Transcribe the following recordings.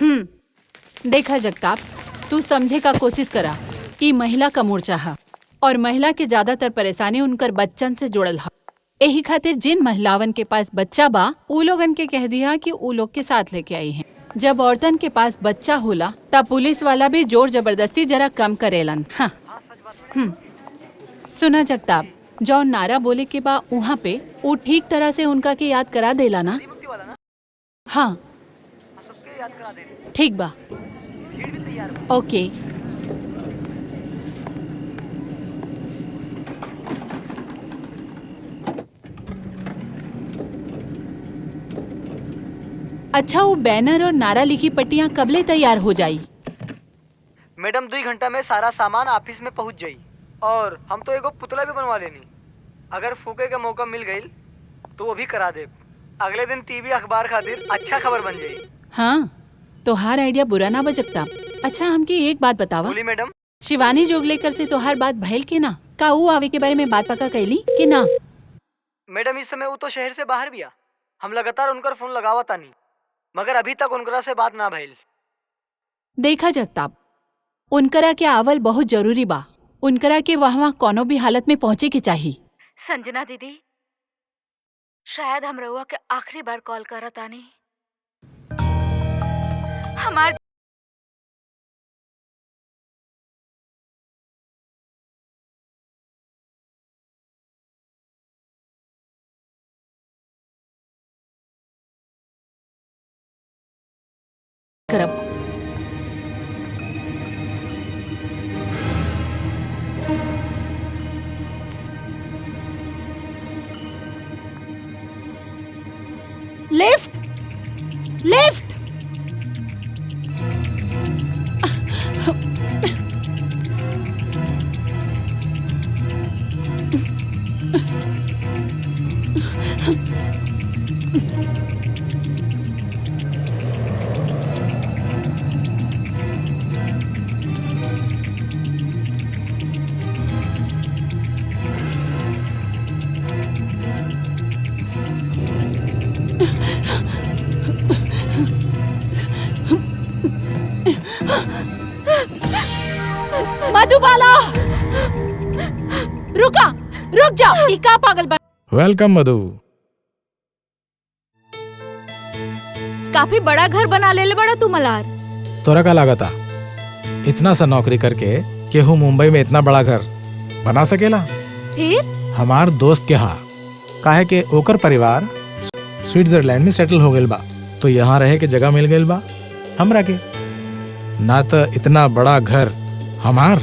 देखा जगताप, तू समझे का कोशिश करा कि महिला का मोर्चा है और महिला के ज्यादातर परेशानी उनकर बच्चन से जुड़ल है। यही खातिर जिन महिलावन के पास बच्चा बा उ लोगन के कह दिया कि उ लोग के साथ लेके आई हैं। जब औरतन के पास बच्चा होला तब पुलिस वाला भी जोर जबरदस्ती जरा कम करेलन। हाँ। सुना जगताप, जो नारा बोले के बा वहाँ पे वो ठीक तरह से उनका के याद करा देला ना? हाँ ठीक बा, ओके। अच्छा, वो बैनर और नारा लिखी पट्टियाँ कबले तैयार हो जाई? मैडम 2 घंटा में सारा सामान ऑफिस में पहुंच जाई और हम तो एगो पुतला भी बनवा लेनी। अगर फूके का मौका मिल गई तो वो भी करा दे। अगले दिन टीवी अखबार खातिर अच्छा खबर बन जाई। हाँ, तोहार आइडिया बुरा ना बजकता। अच्छा, हमके एक बात बतावा। बोली मैडम। शिवानी जोगलेकर से तोहार बात भइल के ना? का ऊ आवे के बारे में बात पक्का कैली कि ना? मैडम इस समय वो तो शहर से बाहर भी आ। हम लगातार उनकर फोन लगावा तानी मगर अभी तक उनकरा से बात ना भइल। देखा जगताप, उनकरा के आवल बहुत जरूरी बा। उनकरा के वहाँ कोनो भी हालत में पहुँचे के चाहिए। संजना दीदी, शायद हम रउआ के आखिरी बार कॉल करत आनी। हमार करब। Lift, lift. मधुबाला, रुका, रुक जा। ई का पागल बन। वेलकम मधु। काफी बड़ा घर बना ले बड़ा तू मलार। तोरा का लागता इतना सा नौकरी करके केहू मुंबई में इतना बड़ा घर बना सकेला? फिर हमार दोस्त के हा काहे के ओकर परिवार स्विट्जरलैंड में सेटल हो गइल बा, तो यहाँ रहे के जगह मिल गइल बा हमरा के। ना तो इतना बड़ा घर हमार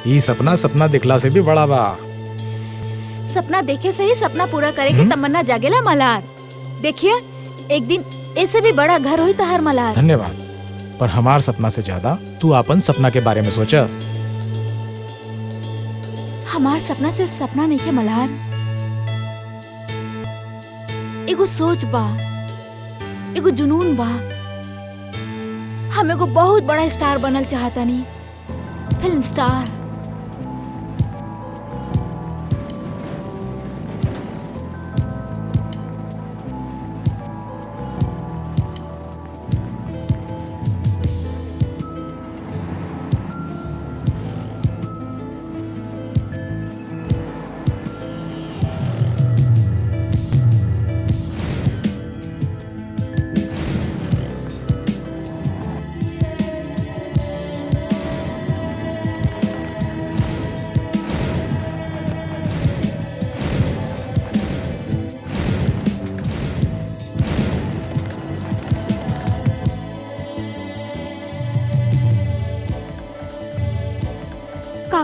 ई सपना दिखला से भी बड़ा बा। सपना देखे से ही सपना पूरा करे के तमन्ना जागेला मलार। देखिए, एक दिन ऐसे भी बड़ा घर हुई तहार मलार। धन्यवाद, पर हमार सपना से ज्यादा तू अपन सपना के बारे में सोचा। हमार सपना सिर्फ सपना नहीं है मलार, एगो सोच बा, एगो जुनून बा। हम एगो बहुत बड़ा स्टार बनल चाहतानी, फिल्म स्टार।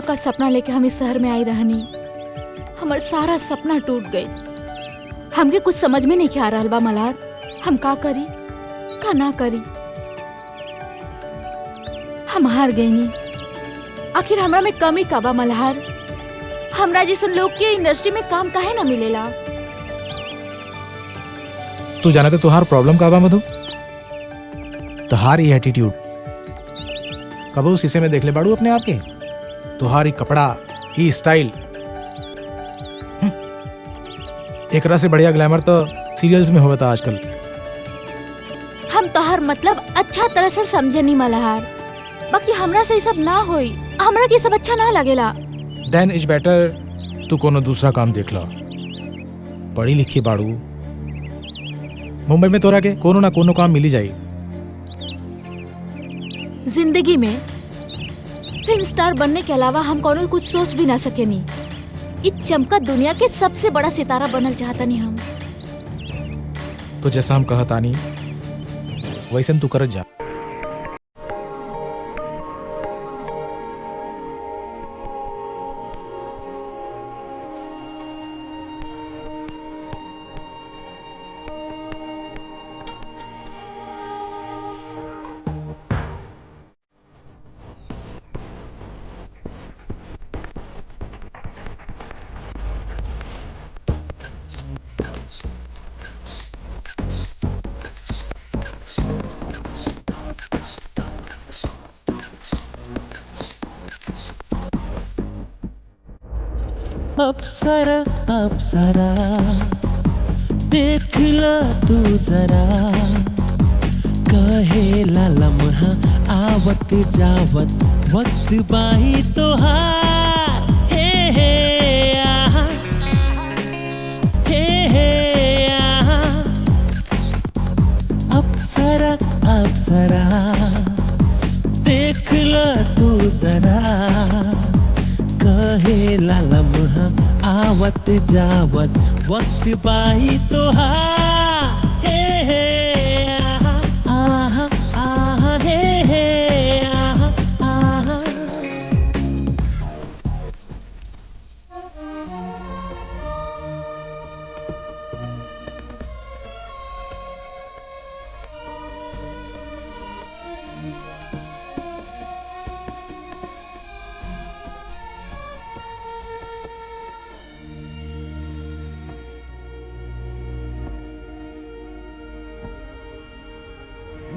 का सपना लेके हम इस शहर में आई रहनी, हमार सारा सपना टूट गई। हमके कुछ समझ में नहीं आ रहा बा मलार, हम का करी का ना करी। हम हार गई नी। आखिर हमरा में कमी का बा मल्हार? हमरा जैसन लोग के इंडस्ट्री में काम काहे ना मिलेला? तू जाने तो तुहार प्रॉब्लम का बा मधु? तुहार ये एटीट्यूड कबो शीशे में देख ले बाड़ू अपने आप के? तुहारी कपड़ा, ई स्टाइल, एकरा से बढ़िया ग्लैमर तो सीरियल्स में होता आजकल। हम तोहर मतलब अच्छा तरह से समझनी मल्हार, बाकी हमरा से ई सब ना होई। हमरा के सब अच्छा ना लगेला। देन इज बेटर तू कोनो दूसरा काम देख ला। पढ़ी लिखी बाड़ू, मुंबई में तोरा के कोनो ना कोनो काम मिली जाई। जिंदगी में फिल्म स्टार बनने के अलावा हम कोनो कुछ सोच भी ना सकेनी। इस चमका दुनिया के सबसे बड़ा सितारा बनल चाहतनी हम। तो जैसा हम कहतानी वैसन तू करत जा। अप्सरा अप्सरा देखला तू जरा, कहेला लम्हा आवत जावत वक्त बाही तोहार। हे आहा, हे आहा। अप्सरा अप्सरा देखला तू जरा, कहेला लम्हा आवत जावत वक्त बाही तोहार। हे आहा आहा आहा, हे आहा आहा।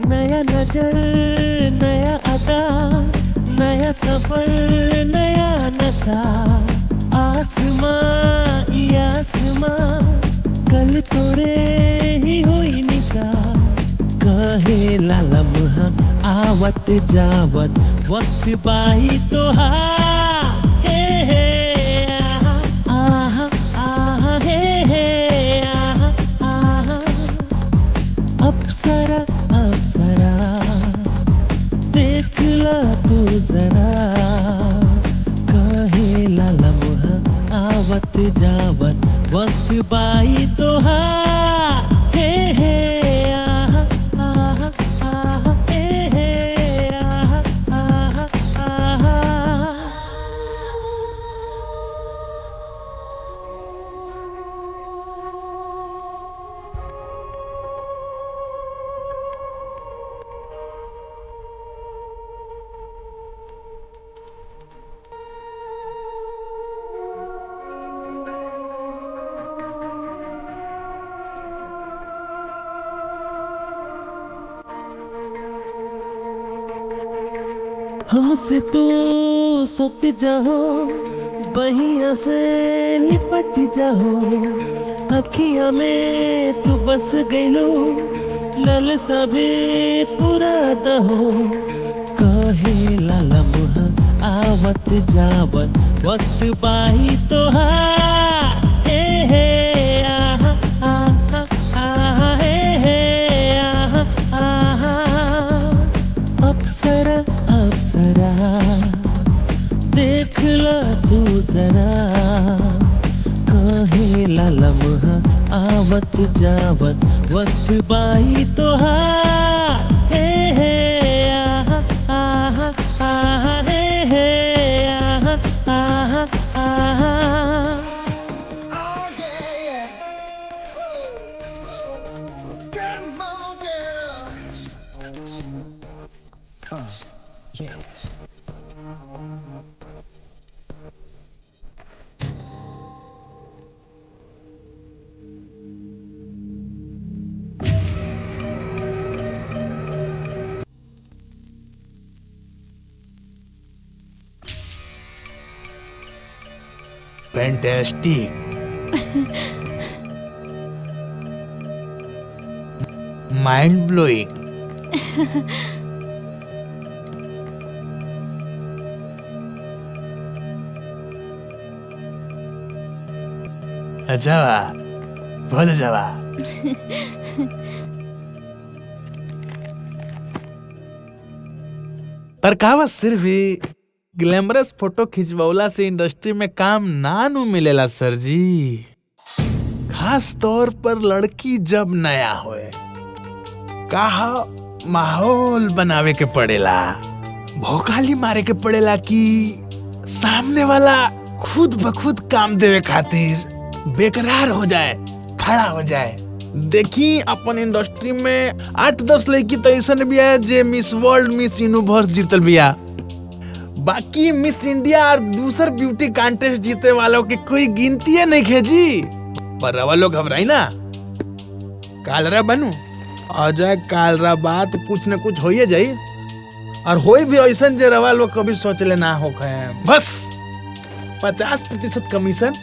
नया नजर नया अदा, नया सफर नया नशा, आसमां ये आसमां कल तोरे ही हुई निशा। कहेला लम्हा आवत जावत वक्त बाही तोहार। हे आहा आहा आहा, हे आहा आहा। अप्सरा अप्सरा देखला तू जरा, कहेला लम्हा आवत जावत वक्त बाही तोहार। हे आहा आहा आहा, हे आहा आहा आहा। हमसे तू सट जाओ, बहिया से लिपट जाओ, अखियां में तू बस गईलो, लल सभी पूरा दहो। कहेला लम्हा आवत जावत वक्त बाही तोहार। हे आहा आहा आहा, हे आहा आहा। अप्सरा अप्सरा देखला तू जरा, कहेला लम्हा आवत जावत वक्त बाही तोहार। हे आहा आहा आहा, हे आहा आहा आहा। फैंटास्टिक। Mind blowing. अच्छा बहुत अच्छा बा। पर कहा सिर्फ ही ग्लैमरस फोटो खिंचवौला से इंडस्ट्री में काम ना नु मिलेला सर जी। खास तौर पर लड़की जब नया होए कहा माहौल बनावे के पड़ेला, भौकाली मारे के पड़ेला कि सामने वाला खुद ब खुद काम देवे खातिर बेकरार हो जाए, खड़ा हो जाए। देखी अपन इंडस्ट्री में 8-10 लड़की तो ऐसा भी है जे मिस वर्ल्ड मिस यूनिवर्स जीतल बिया, बाकी मिस इंडिया और दूसर ब्यूटी कॉन्टेस्ट जीते वालों की कोई गिनती है नहीं है जी। पर रवा लोग घबराई ना, कालरा बनू आ जाए कालरा बात कुछ न कुछ होइए जाई, और होई भी ऐसा जे रवा लोग कभी सोचले ना हो गए। बस 50% कमीशन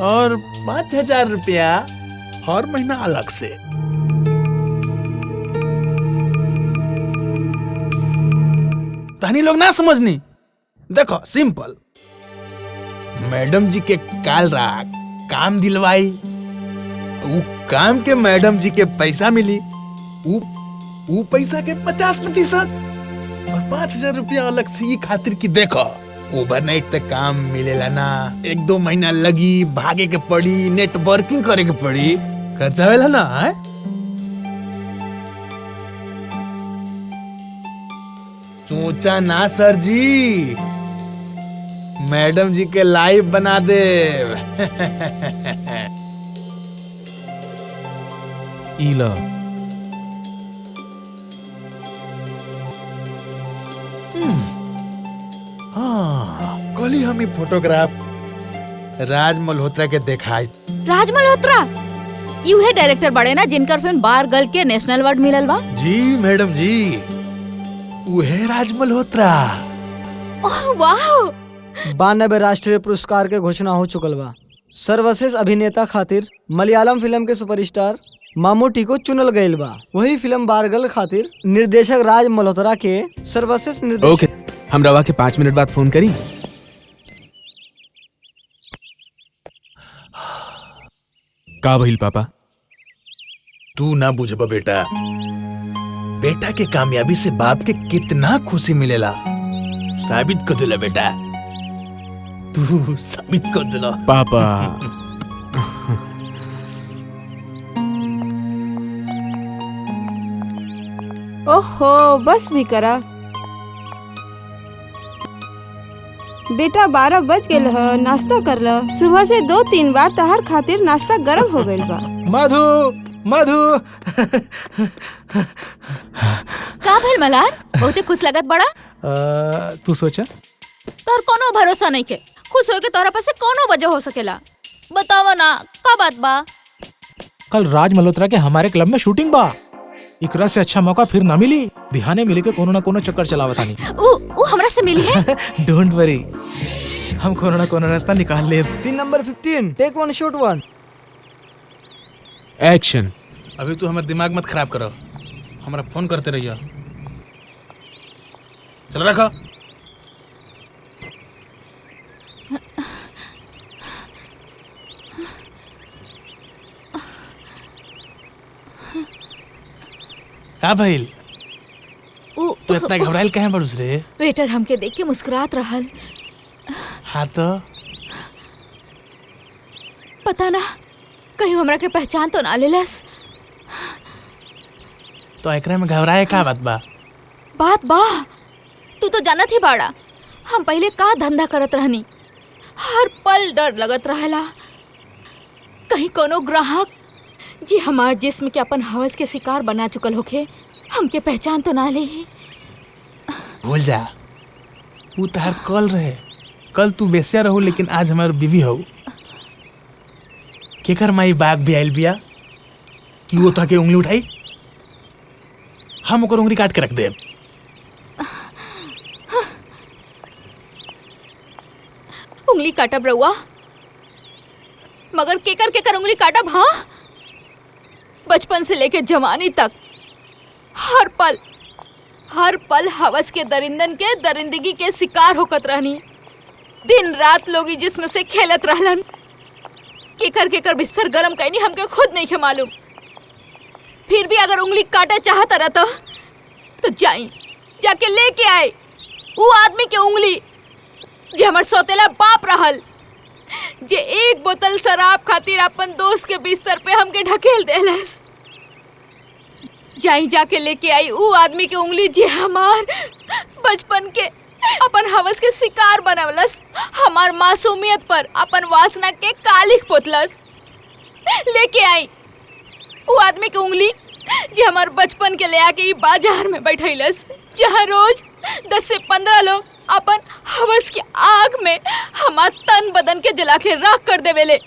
और 5,000 रुपया हर महीना अलग से। तहनी लोग ना समझनी, देखो सिंपल, मैडम जी के काल रात काम दिलवाई, वो काम के मैडम जी के पैसा मिली, वो पैसा के 50% और 5,000 रुपया अलग से ये खातिर की देखो ओवरनाइट तक काम मिलेला ना, 1-2 महीना लगी, भागे के पड़ी, नेटवर्किंग करे के पड़ी, खर्चा होला ना है? सोचा ना सर जी, मैडम जी के लाइव बना दे। इला कल ही हम फोटोग्राफ राज मल्होत्रा के देखा। राज मल्होत्रा यू है डायरेक्टर बड़े ना जिनकर फिल्म बार गर्ल के नेशनल अवार्ड मिलल बा। जी मैडम जी, वो है राज मल्होत्रा। वाह, 92 राष्ट्रीय पुरस्कार के घोषणा हो चुकल बा। सर्वश्रेष्ठ अभिनेता खातिर मलयालम फिल्म के सुपरस्टार मामूटी को चुनल गईल बा। वही फिल्म बारगल खातिर निर्देशक राज मल्होत्रा के सर्वश्रेष्ठ निर्देशक। ओके, हम रवा के 5 मिनट बाद फोन करी। का भइल पापा? तू ना बुझबा बेटा, बेटा के कामयाबी से बाप के कितना खुशी मिलेला, साबित कर दिला बेटा, तू साबित कर दिला पापा। ओहो, बस भी करा बेटा, 12 बज गेल ह, नाश्ता कर ल। सुबह से 2-3 बार तहार खातिर नाश्ता गरम हो गइल बा। मधु मधु का भइल मलार? बहुते खुश लगत बड़ा। तू सोचा तोर कोनो भरोसा नहीं के, खुश होके तोरा पास से कोनो वजह हो सकेला। बतावा ना का बात बा? कल राज मल्होत्रा के हमारे क्लब में शूटिंग बा, इकरा से अच्छा मौका फिर ना मिली। बिहाने मिले के कोनो ना कोनो चक्कर चलावता नहीं। वो हमरा से मिली है। डोंट वरी, हम कोनो ना कोनो रास्ता निकाल ले। 3 नंबर 15, टेक 1 शॉट 1। एक्शन। अभी तू हमारा दिमाग मत खराब करो, हमारा फोन करते रहिए। चल रखो। का भइल? तो इतना घबराइल काहे बड़ुस रे? वेटर हमके देख के मुस्कुरात रहल। हाँ तो पता ना कहीं हमरा के पहचान तो ना लेलस। तो एकरा में घबराए का बात बा? बात बा, तू तो जानत ही बाड़ा हम पहले का धंधा करत रहनी। हर पल डर लगत रहेला कहीं कोनो ग्राहक जी हमार जिस्म के अपन हवस के शिकार बना चुकल होखे, हमके पहचान तो ना ले। भूल जा, तू तार कल रहे, कल तू बेसिया रहू लेकिन आज हमार बीवी हो। केकर माई बाग भी आइल बिया कि वो ताके उंगली उठाई, हम ओकर उंगली काट के रख देब। उंगली काटब रहुआ, मगर केकर केकर उंगली काटब? हाँ, बचपन से लेके जवानी तक हर पल हर पल हवस के दरिंदन के दरिंदगी के शिकार होकत रहनी। दिन रात लोग जिसम से खेलत रहलन। केकर बिस्तर गरम कैनी हमके खुद नहीं के मालूम। फिर भी अगर उंगली काटा चाहता रहता तो जाके लेके आए वो आदमी के उंगली जे हमर सौतेला बाप रहल, जे एक बोतल शराब खातिर अपन दोस्त के बिस्तर पे हमके ढकेल देलस। जाके लेके आई वो आदमी के उंगली जे हमार बचपन के अपन हवस के शिकार बनवलस, हमार मासूमियत पर अपन वासना के कालिख पोतलस। लेके आई वो आदमी की उंगली जे हमार बचपन के ले आके बाजार में बैठैलस, जहाँ रोज 10 से 15 लोग अपन हवस की आग में हमार तन बदन के जला के राख कर देवेले।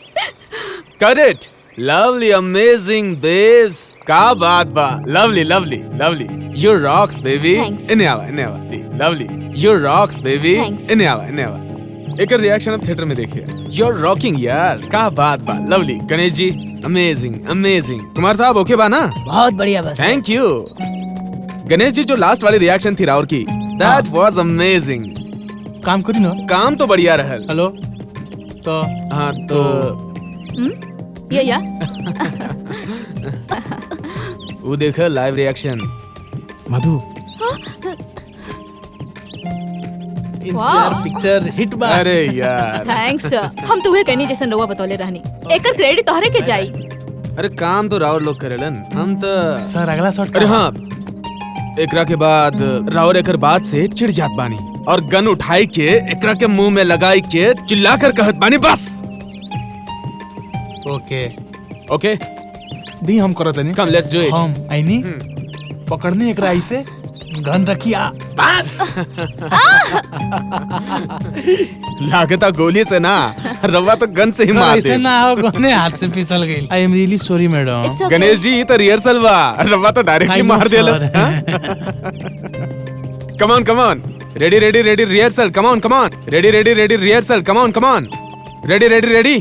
Got it. Lovely, amazing, babes. का बात बा. Lovely, lovely, lovely. You rocks, baby. Thanks. इन्हें आवा. Lovely. You rocks, baby. Thanks. इन्हें आवा. एक रिएक्शन अब थिएटर में देखिए. You're rocking यार. का बात बा. Lovely. Ganesh ji, amazing, amazing. Kumar साहब ओके बा ना? बहुत बढ़िया बस। Thank you. गणेश जी जो लास्ट वाली रिएक्शन थी राउर की, that was amazing. काम करी ना. काम तो बढ़िया रहल. हेलो. तो हाँ तो या वो देखा लाइव रिएक्शन. मधु वाह। पिक्चर हिट बा. अरे यार. थैंक्स। हम तुम्हें कहनी जैसन रउआ बतौले रहनी। एकर क्रेडिट तोहरे के जाई। अरे काम तो राउर लोग करेलन, हम तो. सर अगला शॉट. अरे हाँ, एकरा के बाद राउर एकर बात से चिढ़ जात बानी और गन उठाई के एकरा के मुंह में लगाई के चिल्ला कर कहत बानी बस. ओके ओके दी हम करत नहीं. Come let's do it. हम आईनी पकड़ने एक राई से गन रखिया बस. लागता गोली से ना, रवा तो गन से ही मार ऐसे दे. ना हो, गोने हाथ से फिसल गई. I am really sorry madam. It's okay. Ganesh ji ये तो रिहर्सल बा, रवा तो डायरेक्ट ही मार देला. Come on ready rehearsal. Come on ready rehearsal. Come on ready.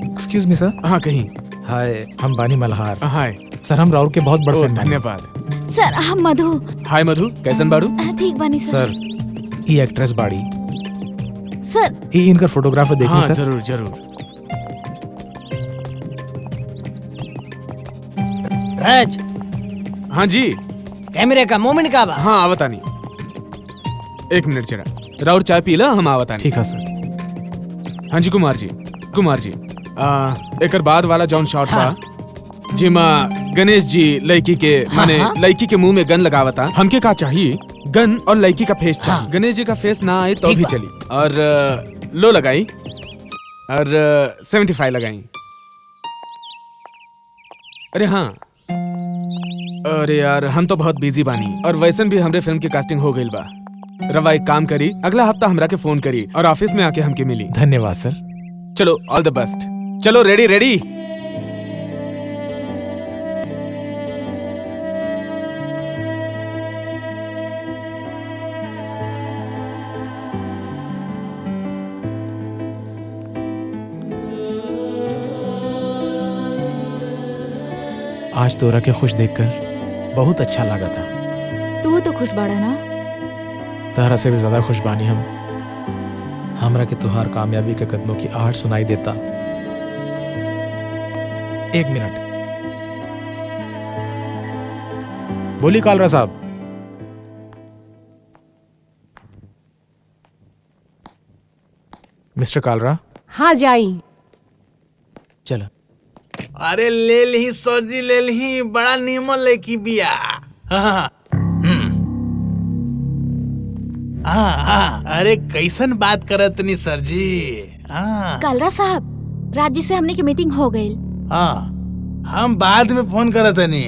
Excuse me sir. हाँ कहीं. हाय, हम बानी मल्हार. हाय. सर हम राउर के बहुत बड़े फैन हैं. धन्यवाद. सर हम मधु। हाय मधु, कैसन बाड़ू? ठीक बानी सर। सर ई एक्ट्रेस बाड़ी. सर ई इनका फोटोग्राफर देखिए हाँ सर. जरूर. राज, हाँ जी. कैमरे का मोमेंट का बा। हाँ आवतानी. 1 मिनट जरा. राउर चाय पीला, हम आवतानी. ठीक है सर. हाँ जी कुमार जी. एकर बाद वाला जौन शॉट बा जिमा गणेश जी लड़की के माने लड़की के मुंह में गन लगावता, हमके का चाहिए गन और लड़की का फेस चाहिए. गणेश जी का फेस ना आए तो भी चली. और लो लगाई और 75 लगाई. अरे हाँ, अरे यार हम तो बहुत बिजी बानी और वैसन भी हमरे फिल्म की कास्टिंग हो गई बा. रवा एक काम करी, अगला हफ्ता हमरा के फोन करी और ऑफिस में आके हमके मिली. धन्यवाद सर. चलो ऑल द बेस्ट. चलो रेडी. आज तोरा के खुश देखकर बहुत अच्छा लगा था. तू तो खुश बाड़ा ना। तहरा से भी ज्यादा खुश बानी हम. हमरा के तुहार कामयाबी के कदमों की आहट सुनाई देता. 1 मिनट. बोली कालरा साहब. मिस्टर कालरा. हाँ जाई. चलो. अरे ले ली सर जी, ले ली. बड़ा नीमन लड़की बिया. अरे कैसन बात करत नी सर जी. कालरा साहब, राजी से हमने की मीटिंग हो गई। हम बाद में फोन करत नी.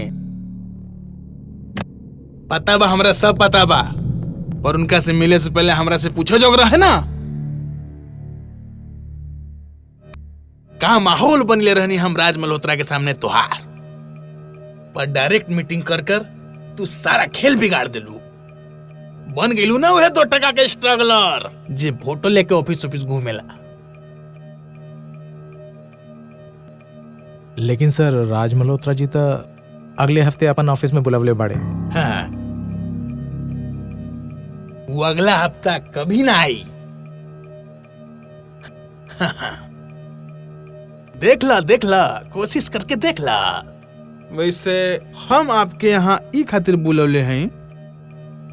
पता बा, हमरा सब पता बा, पर उनका से मिले से पहले हमरा से पूछो जोग रहा है ना. का माहौल बनले रहनी हम राज मल्होत्रा के सामने तुहार, पर डायरेक्ट मीटिंग कर तू सारा खेल बिगाड़ दिलू. बन गेलू ना वह 2 टका के स्ट्रगलर जे फोटो लेके ऑफिस घूमेला. लेकिन सर राज मल्होत्रा जी तो अगले हफ्ते अपन ऑफिस में बुलावले बाड़े। हाँ, वो अगला हफ्ता कभी ना आई। देख ला, कोशिश करके देख ला। वैसे हम आपके यहाँ ई खातिर बुलौले हैं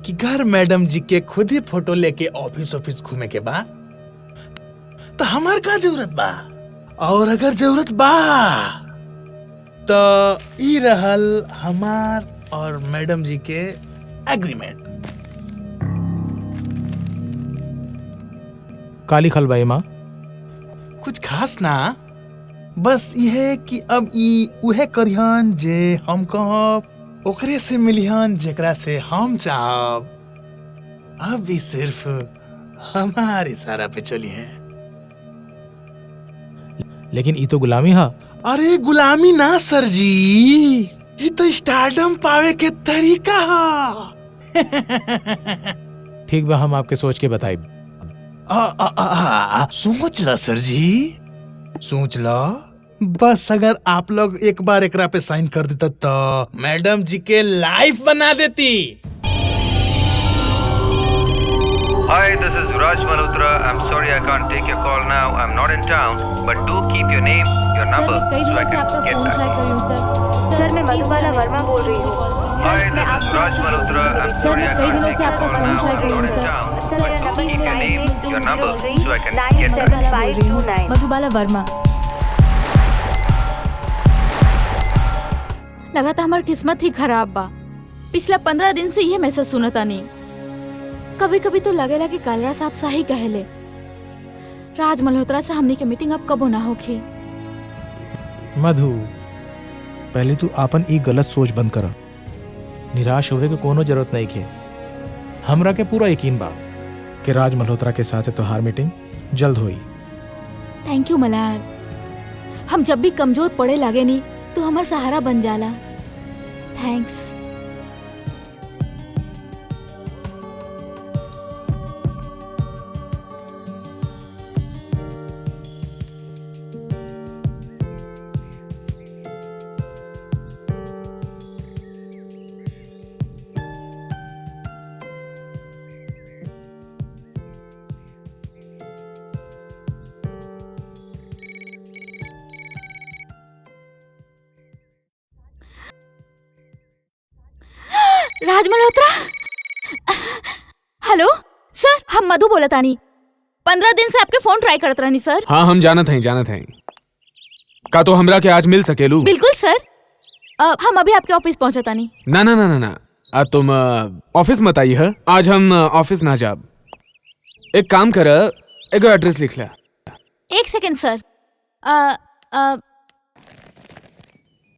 कि घर मैडम जी के खुद ही फोटो लेके ऑफिस घूमे के बा, तो हमार का जरूरत बा। और अगर जरूरत बा तो ई रहल हमार और मैडम जी के एग्रीमेंट। काली खल भाई माँ। कुछ खास ना, बस यह कि अब ई उहे करिहन जे हम कहब, ओकरे से मिलिहन जेकरा से हम चाहब। अब भी सिर्फ हमारे इशारा पे चली हैं। लेकिन ई तो गुलामी हा। अरे गुलामी ना सर जी, ये तो स्टारडम पावे के तरीका हा। ठीक बा, हम आपके सोच के बताइब। सोच ला सर जी, सोच ला। बस अगर आप लोग एक बार एकरा पे साइन कर देता तो मैडम जी के लाइफ बना देती। Hi, this is Raj Malhotra. I'm sorry I can't take your call now. I'm not in town, but do keep your name, your number, so I can get back. सर मैं मधुबाला वर्मा बोल रही हूँ। Hi, this is Raj Malhotra. I'm sorry I can't take your call now. I'm not in town, but do keep your name, your number, so I can get back. 97529 Madhubala Verma. लगातार हमार किस्मत ही खराब बा। पिछला 15 दिन से ये मैसेज सुनता नहीं। कभी कभी तो लगेला कि कालरा साहब सही कहेले। राज मल्होत्रा से हमने के मीटिंग अब कबो ना होखी। मधु, पहले तू आपन ई गलत सोच बंद कर। निराश होवे के कोनो जरूरत नहीं के। हमरा के पूरा यकीन बा कि राज मल्होत्रा के साथ तोहार मीटिंग जल्द होई। Thank you Malhar. हम जब भी कमजोर पड़े लागे नहीं तो हमारा सहारा बन जाला। थैंक्स। राज मल्होत्रा। हेलो सर, हम मधु बोलत आनी। 15 दिन से आपके फोन ट्राई करत रहनी सर। हाँ, हम जानत हैं। का तो हमरा के आज मिल सकेलू? बिल्कुल सर। हम अभी आपके ऑफिस पहुंचत आनी। ना, तुम ऑफिस मत आई है। आज हम ऑफिस ना जाब। एक काम कर, एगो एड्रेस लिख ले। एक सेकंड सर।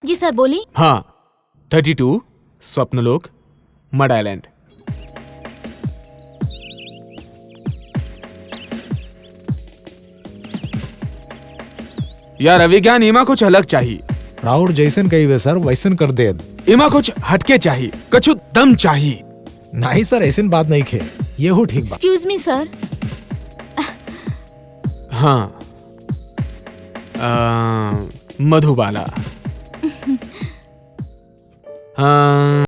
जी सर बोली। हाँ, 32 स्वप्नलोक, मड आइलैंड। यार अभिज्ञान, इमा कुछ अलग चाहिए। राउर जैसन कही वे सर वैसन कर दे। इमा कुछ हटके चाहिए, कछु दम चाहिए। नहीं सर, ऐसन बात नहीं खे। ये हो ठीक बा। Excuse me sir. हाँ, मधुबाला। हाँ,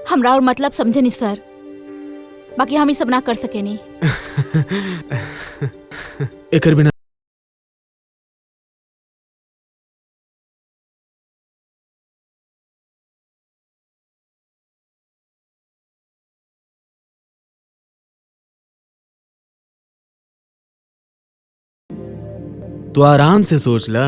हमरा और मतलब समझे नहीं सर, बाकी हम ही सब ना कर सके नहीं। एकर बिना तो आराम से सोच ला।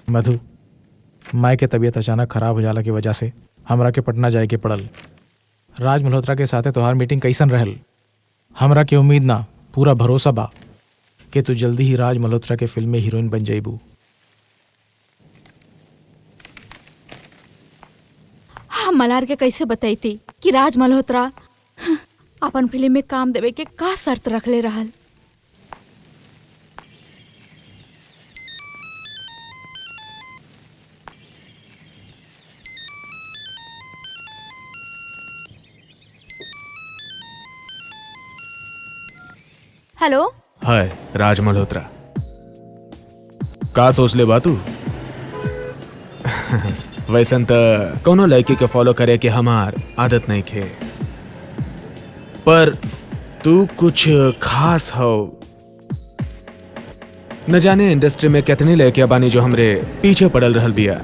मधु, माई के तबीयत अचानक खराब हो जाला की वजह से हमरा के पटना जाए के पड़ल। राज मल्होत्रा के साथे तोहार मीटिंग कैसन रहल? हमरा के उम्मीद ना पूरा भरोसा बा कि तू जल्दी ही राज मल्होत्रा के फिल्म में हीरोइन बन जाइबू। हम मलार के कैसे बताई कि राज मल्होत्रा अपन फिल्म में काम देवे के का शर्त रखले रहल। हेलो, हाय राज मल्होत्रा, का सोच ले बा तू? वैसन त कोनो लड़की के फॉलो करे के हमार आदत नहीं खे, पर तू कुछ खास हो। न जाने इंडस्ट्री में कितनी लड़कियां बानी जो हमरे पीछे पड़ल रहल बिया,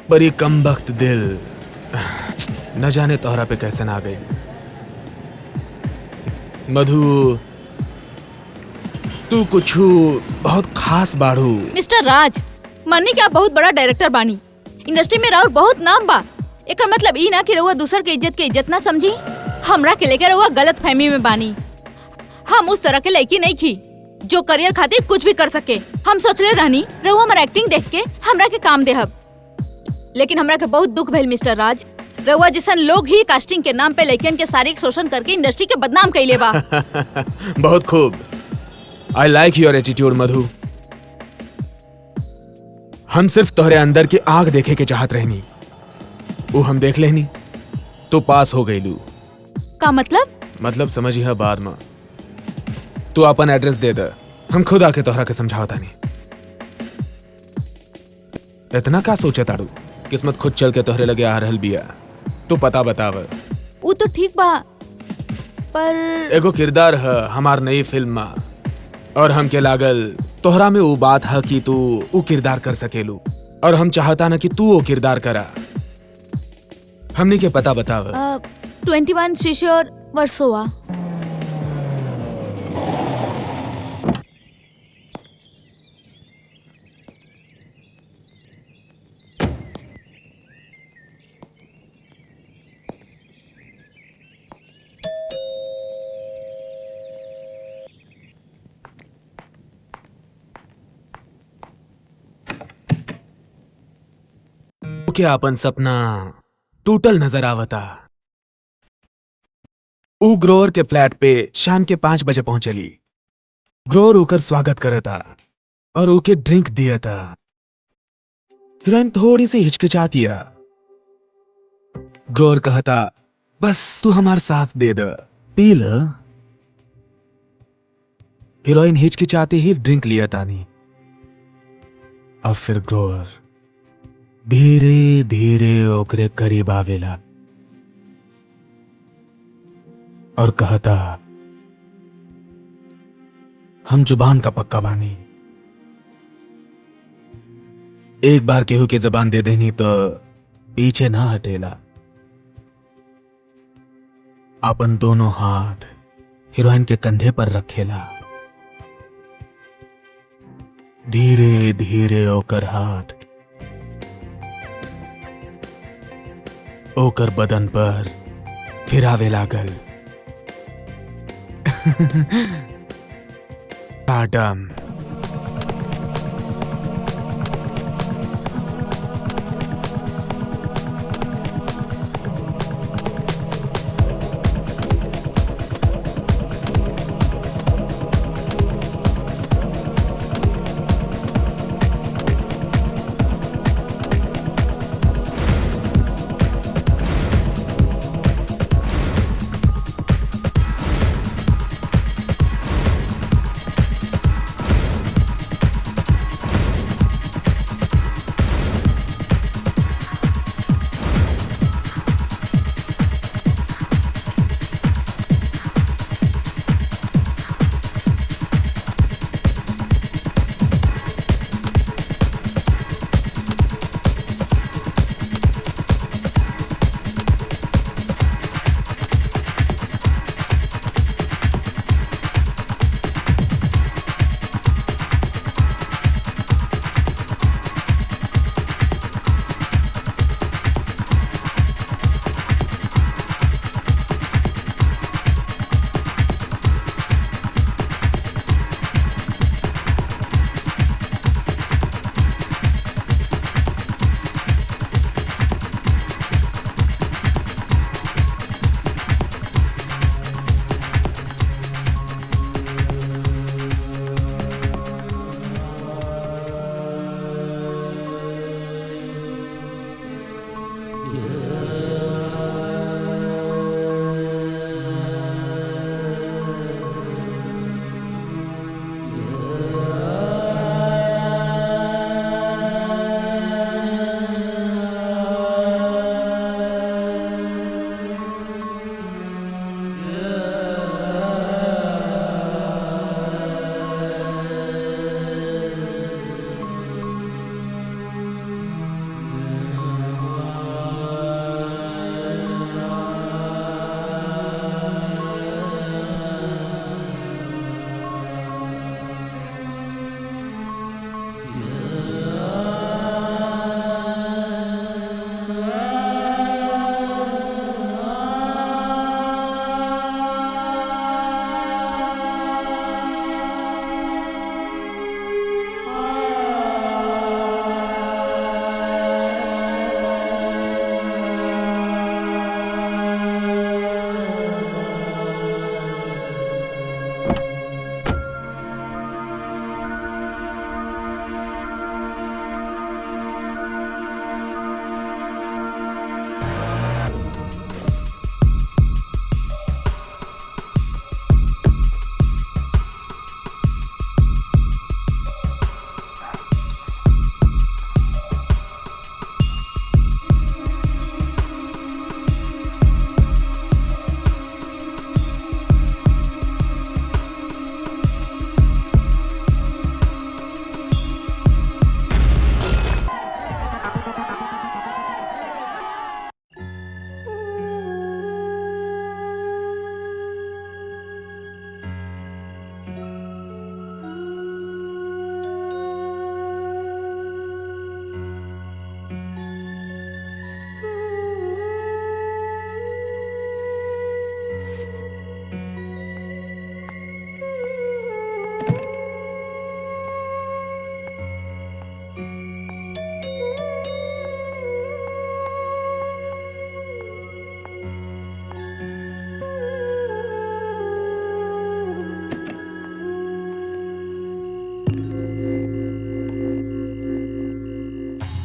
पर ये कम वक्त दिल न जाने तोहरा पे कैसे ना आ गई। मधु, तू कुछ बहुत खास बाड़ू। मिस्टर राज, मन्नी के आप बहुत बड़ा डायरेक्टर बानी, इंडस्ट्री में राउर बहुत नाम बा। एकर मतलब ई ना कि रउआ दूसर के इज्जत ना समझी। हमरा के लेकर रउआ गलत फहमी में बानी। हम उस तरह के लड़की नहीं थी जो करियर खातिर कुछ भी कर सके। हम सोचले रहनी रउआ हमार एक्टिंग देख के हमरा के काम देहब, लेकिन हमरा के बहुत दुख भइल मिस्टर राज। रउआ जैसन लोग ही कास्टिंग के नाम पे लड़कियन के शारीरिक शोषण करके इंडस्ट्री के बदनाम कइले बा। बहुत खूब, आई लाइक योर एटीट्यूड मधु। हम सिर्फ तोहरे अंदर की आग देखे के चाहत रहनी, वो हम देख लेनी तो पास हो गई लू। का मतलब समझिए बाद में। तू अपन एड्रेस दे दे, हम खुद आके तोहरा के समझावता नहीं। इतना का सोचे ताड़ू? किस्मत खुद चल के तोहरे लगे आ रहल बिया। तू पता बताव। वो तो ठीक बा, पर एगो किरदार है हमार नई फिल्म में, और हमके लागल तोहरा में वो बात है कि तू वो किरदार कर सकेलू, और हम चाहता ना कि तू वो किरदार करा। हमनी के पता बताव। 21 शिशोर वर्सोवा। क्या अपन सपना टूटल नजर आवता। ऊ ग्रोवर के फ्लैट पे शाम के 5 बजे पहुंचली। ग्रोवर ऊकर स्वागत करता और ऊके ड्रिंक दिया था। हीरोइन थोड़ी सी हिचकिचातिया। ग्रोवर कहता, बस तू हमार साथ दे दे, पी ल। हीरोइन हिचकिचाते ही ड्रिंक लिया तानी। अब फिर ग्रोवर धीरे धीरे ओकरे करीब आवेला और कहता, हम जुबान का पक्का बानी, एक बार केहू के जबान दे देनी तो पीछे ना हटेला। अपन दोनों हाथ हीरोइन के कंधे पर रखेला। धीरे धीरे ओकर हाथ ओकर बदन पर फिरावे लागल। मैडम,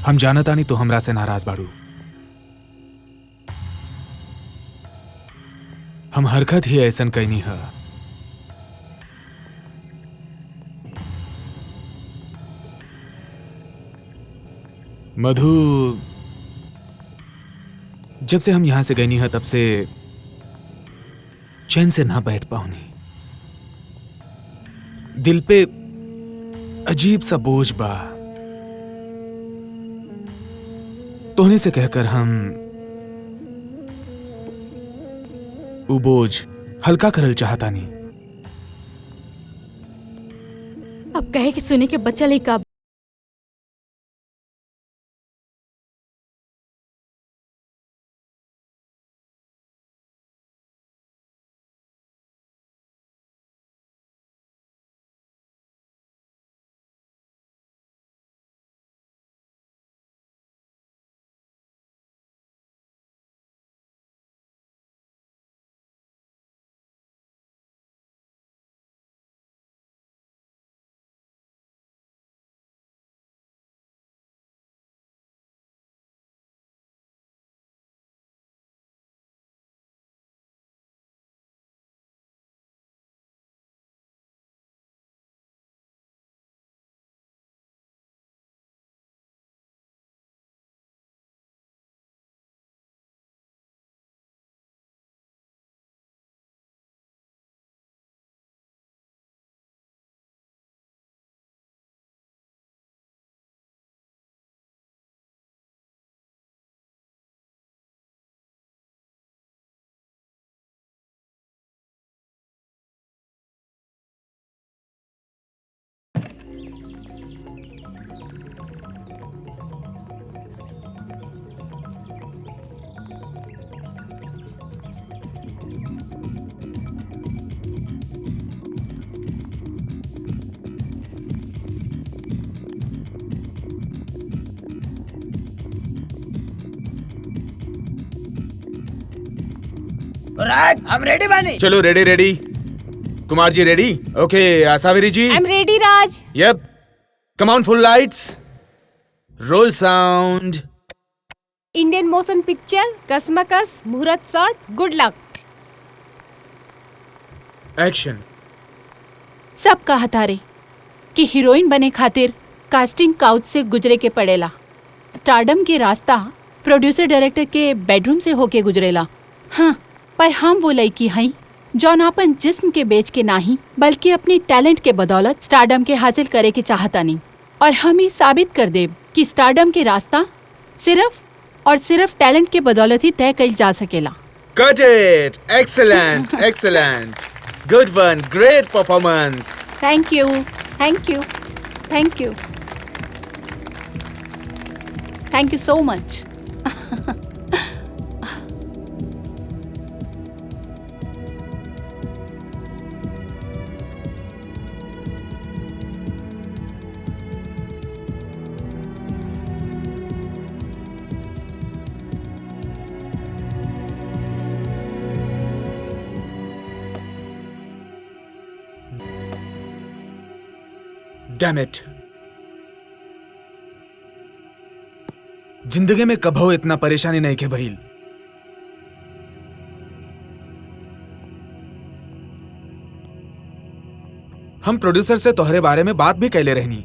हम जानतानी तो हमरा से नाराज बाड़ू। हम हरकत ही ऐसन कैनी है। मधु, जब से हम यहां से गई है तब से चैन से ना बैठ पाऊनी। दिल पे अजीब सा बोझ बा। तोहनी से कहकर हम उ बोझ हल्का करल चाहता नहीं। अब कहे कि सुने के बच्चा ही का राज हम रेडी बानी। चलो ready ready. Kumar ji ready? Okay Asavari ji. I am ready Raj. Yup. Come on full lights. Roll sound. Indian motion picture Kasamkas muhurat shot good luck. Action. सब कहता रे कि हीरोइन बने खातिर कास्टिंग काउच से गुजरे के पड़ेला। स्टारडम के रास्ता प्रोड्यूसर डायरेक्टर के बेडरूम से होके गुजरेला। हाँ, पर हम वो लड़की हई जौन अपन जिस्म के बेच के नाही बल्कि अपनी टैलेंट के बदौलत स्टारडम के हासिल करे के चाहता नहीं। और हम ही साबित कर देब कि स्टारडम के रास्ता सिर्फ और सिर्फ टैलेंट के बदौलत ही तय कइल जा सकेला। Got it! Excellent! Excellent! Good one! Great performance! Thank you, thank you, thank you, thank you so much. Damn it! जिंदगी में कभो इतना परेशानी नहीं के भइल। हम प्रोड्यूसर से तोहरे बारे में बात भी कैले रहनी,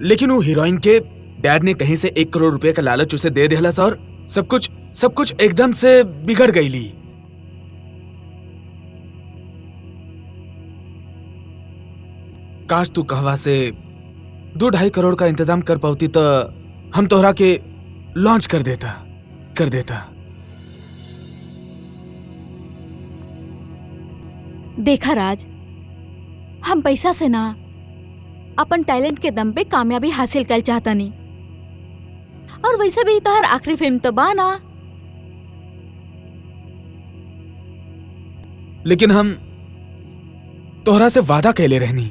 लेकिन वो हीरोइन के डैड ने कहीं से 1 करोड़ रुपए का लालच उसे दे दिला और सब कुछ एकदम से बिगड़ गईली। काश तू कहवा से 2-2.5 करोड़ का इंतजाम कर पाती तो हम तोहरा के लॉन्च कर देता। देखा राज, हम पैसा से ना अपन टैलेंट के दम पे कामयाबी हासिल कर चाहता नहीं। और वैसे भी तोहर आखिरी फिल्म तो बा ना। लेकिन हम तोहरा से वादा कैले रहनी।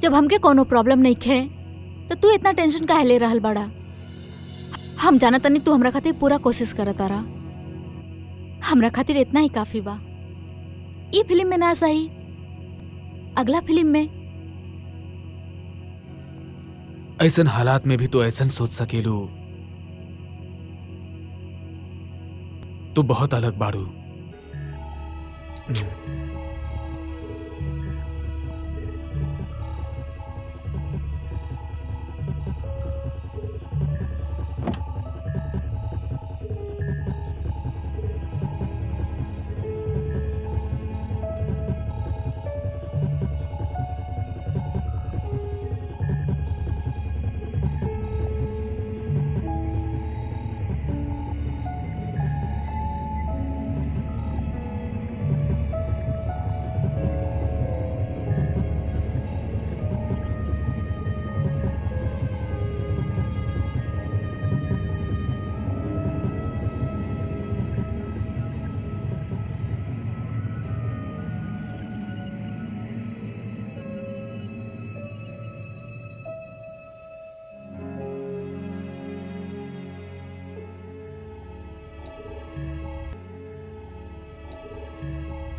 जब हमके कोनो प्रॉब्लम नहीं खे तो तू इतना टेंशन काहे ले रहल बड़ा। हम जानत नहीं तू हमरा खातिर पूरा कोशिश करत रहा। हमरा खातिर इतना ही काफी बा। ई फिल्म में ना सही, अगला फिल्म में। ऐसन हालात में भी तो ऐसन सोच सकेलू। तू बहुत अलग बाड़ू।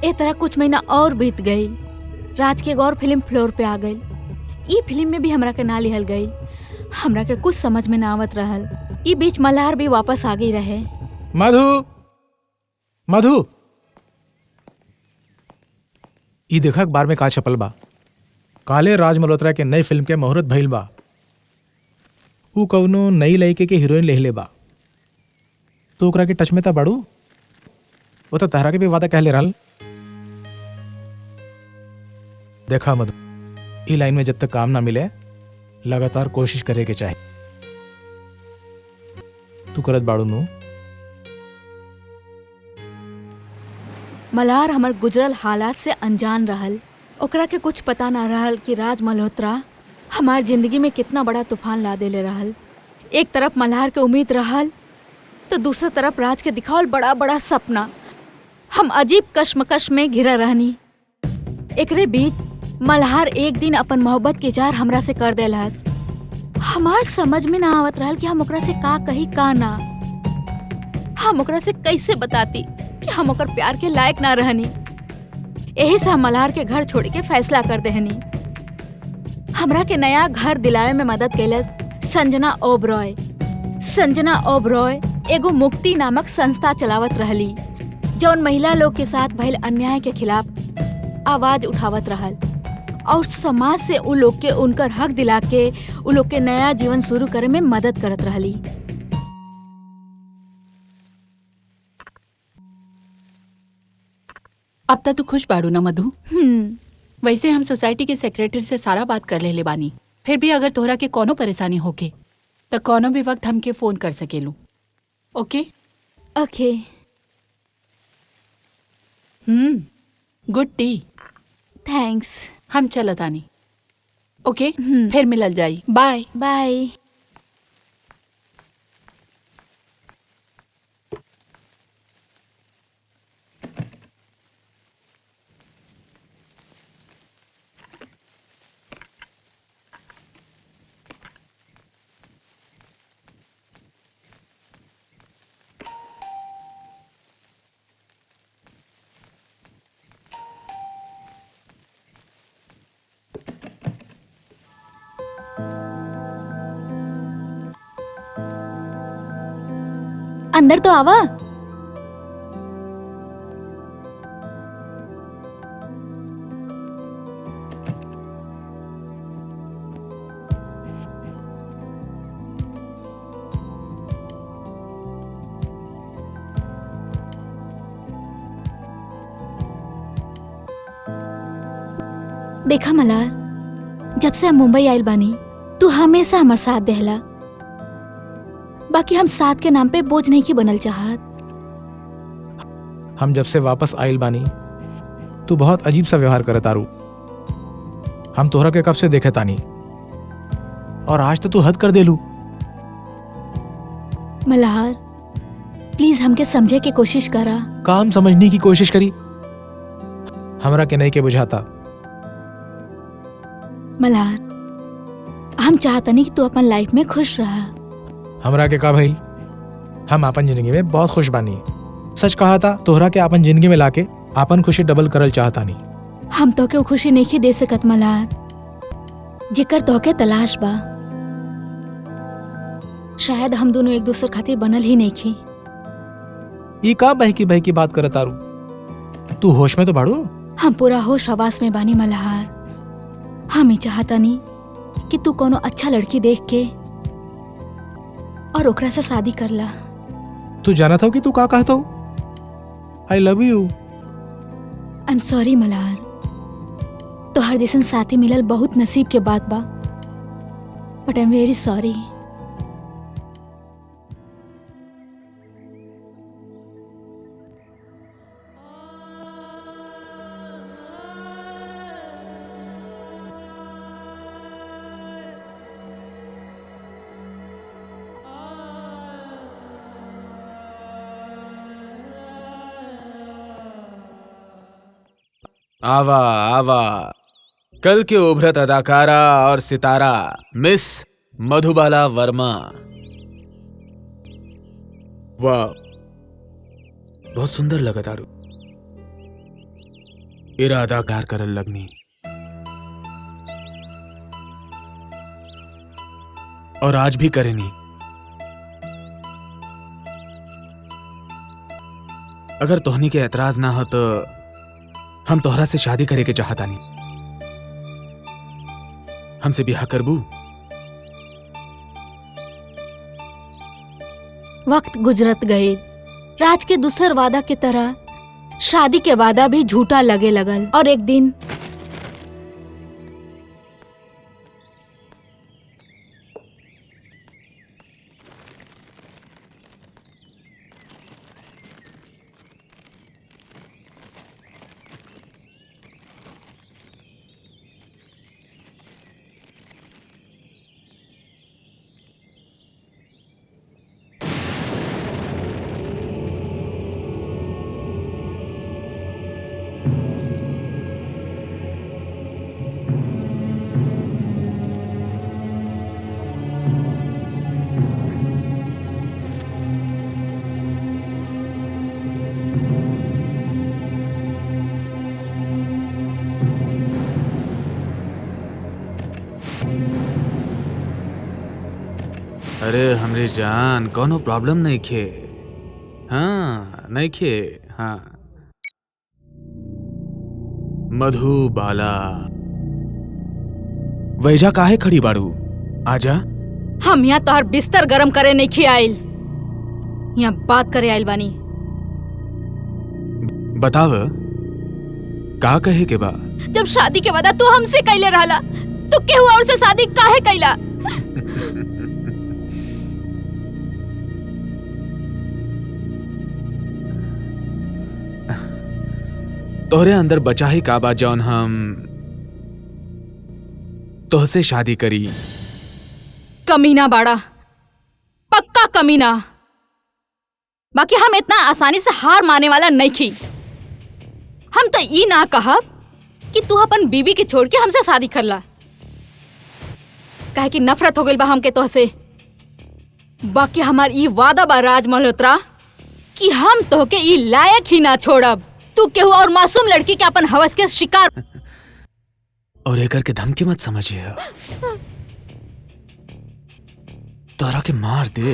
ए तरह कुछ महीना और बीत गई। राज के एक और फिल्म फ्लोर पे आ गई। ई फिल्म में भी हमरा के ना लिहल गई। हमरा के कुछ समझ में ना आवत रहल। ई बीच मल्हार भी वापस आ गई रहे। मधु, मधु, ई देखा अखबार में का छपल बा। काले राज मल्होत्रा के नई फिल्म के मुहूर्त भइल बा। ऊ कौनो नई लड़के के हीरोइन लेहले बा। तो ओकरा के टच में ता बाड़ू। वो तो तहरा के भी वादा कहले रहल। देखा मधु, ई लाइन में जब तक काम ना मिले लगातार कोशिश करे के चाहे। तू करत बाड़ू नु। मल्हार हमर गुजरल हालात से अनजान रहल। ओकरा के कुछ पता ना रहल कि राज मल्होत्रा हमार जिंदगी में कितना बड़ा तूफान ला देले रहल। एक तरफ मल्हार के उम्मीद रहल तो दूसरी तरफ राज के दिखावल बड़ा बड़ा सपना। हम अजीब कश्मकश में घिरा रहनी। एकरे बीच मल्हार एक दिन अपन मोहब्बत के इजहार हमरा से कर देलस। हमार समझ में ना आवत रहल कि हम ओकरा से का कही का ना। हम ओकरा से कैसे बताती कि हम ओकर प्यार के लायक ना रहनी। यही से हम मल्हार के घर छोड़ के फैसला कर देहनी। हमरा के नया घर दिलावे में मदद कैलस संजना ओबरॉय। संजना ओबरॉय एगो मुक्ति नामक संस्था चलावत रहली, जौन महिला लोग के साथ भइल अन्याय के खिलाफ आवाज उठावत रहल और समाज से उ लोग के उनकर हक दिला के उ लोग के नया जीवन शुरू करे में मदद करत रहली। अब तक तू खुश बाड़ू ना मधु? वैसे हम सोसाइटी के सेक्रेटरी से सारा बात कर ले बानी। फिर भी अगर तोहरा के कोनो परेशानी होके तो कोनो भी वक्त हमके फोन कर सकेलू। Okay okay. गुड टी। थैंक्स। हम चलत आनी। ओके फिर मिलल जाई। Bye bye. अंदर तो आवा। देखा मल्हार, जब से हम मुंबई आइल बानी तू हमेशा हमार साथ देहला। बाकी हम साथ के नाम पे बोझ नहीं की बनल चाहत। हम जब से वापस आइल बानी तू बहुत अजीब सा व्यवहार करत तारू। हम तोहरा के कब से देखे तानी और आज तो तू हद कर देलू। मल्हार प्लीज हमके समझे की कोशिश करा। काम समझने की कोशिश करी हमरा के नहीं के बुझाता। मल्हार हम चाहतनी कि तू अपन लाइफ में खुश रहा। हमरा के का भइल? हम अपन जिंदगी में बहुत खुश बानी। सच कहा था तोहरा के अपन जिंदगी में लाके अपन खुशी डबल करल चाहतानी। हम तो के खुशी नहीं दे सकत मल्हार, जिकर तो के तलाश बा। शायद हम दोनों एक दूसरे खातिर बनल ही नहीं खी। ये का बहकी बात करत तारू? तू होश में तो बाड़ू? हम पूरा होश हवास में बानी मल्हार। हम ही चाहतानी कि तू कोनो अच्छा लड़की देख के और ओकरा से शादी कर ला। तू जाना था कि तू का कहता हूँ? I love you. I am sorry Malhar, तोहर जैसन साथी मिलल बहुत नसीब के बात बा, but I am very sorry. आवा आवा, कल के उभरत अदाकारा और सितारा मिस मधुबाला वर्मा। वाह, बहुत सुंदर लगा तारू। इरादा कार करल लगनी और आज भी करेनी। अगर तोहनी के एतराज ना हो तो हम तोहरा से शादी करे के चाहता नहीं। हमसे ब्याह करबू? वक्त गुजरत गए। राज के दूसर वादा की तरह शादी के वादा भी झूठा लगे लगल और एक दिन अरे हमरे जान कोनो प्रॉब्लम नहीं खे। हाँ नहीं खे। हाँ मधुबाला वैजा काहे खड़ी बाड़ू? आजा। हम यहाँ तोहर बिस्तर गरम करे नहीं खी आइल, यहाँ बात करे आइल बानी। बताव का कहे के बा? जब शादी के वादा तू हमसे कैले रहला, तू केहू और से शादी काहे कैला? तोहरे अंदर बचा ही काबा जौन हम तोहसे शादी करी। कमीना बाड़ा, पक्का कमीना। बाकी हम इतना आसानी से हार माने वाला नहीं थी। हम तो ई ना कहब कि तू अपन बीवी के छोड़ के हमसे शादी करला, काहे कि नफरत हो गई बा हमके तोहसे। बाकी हमार ई वादा बा राज मल्होत्रा कि हम तोहके ई लायक ही ना छोड़ब। तू केहू और मासूम लड़की के अपन हवस के शिकार और एकर के धमकी मत समझिए, तोरा के मार दे।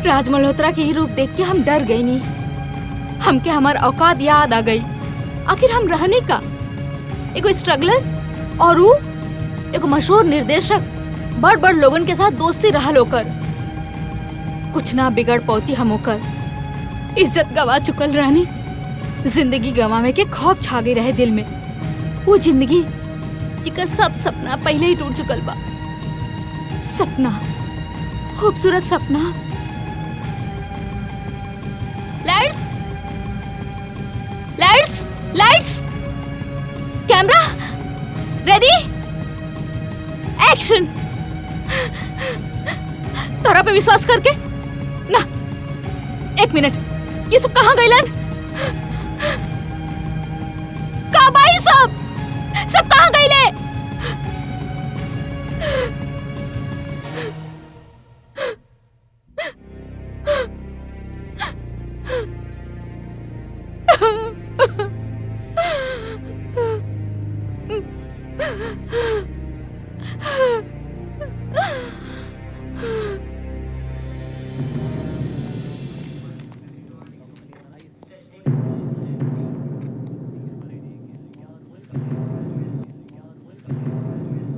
राज मल्होत्रा के ही रूप देख के हम डर गए नहीं। हमके हमार औकात याद आ गई। आखिर हम रहने का एगो स्ट्रगलर और वो एगो मशहूर निर्देशक बड़ बड़ लोगन के साथ दोस्ती रहा होकर कुछ ना बिगड़ पौती हम होकर इज्जत गवा चुकल रहनी। जिंदगी गंवावे के खौफ छा गई रहे दिल में। वो जिंदगी जिकर सब सपना पहले ही टूट चुकल बा। सपना, खूबसूरत सपना। Lights, lights, lights, camera, ready, action. तोरा पे विश्वास करके ना, एक मिनट, ये सब कहाँ गइलन? कहाँ बाई सब कहाँ गइले?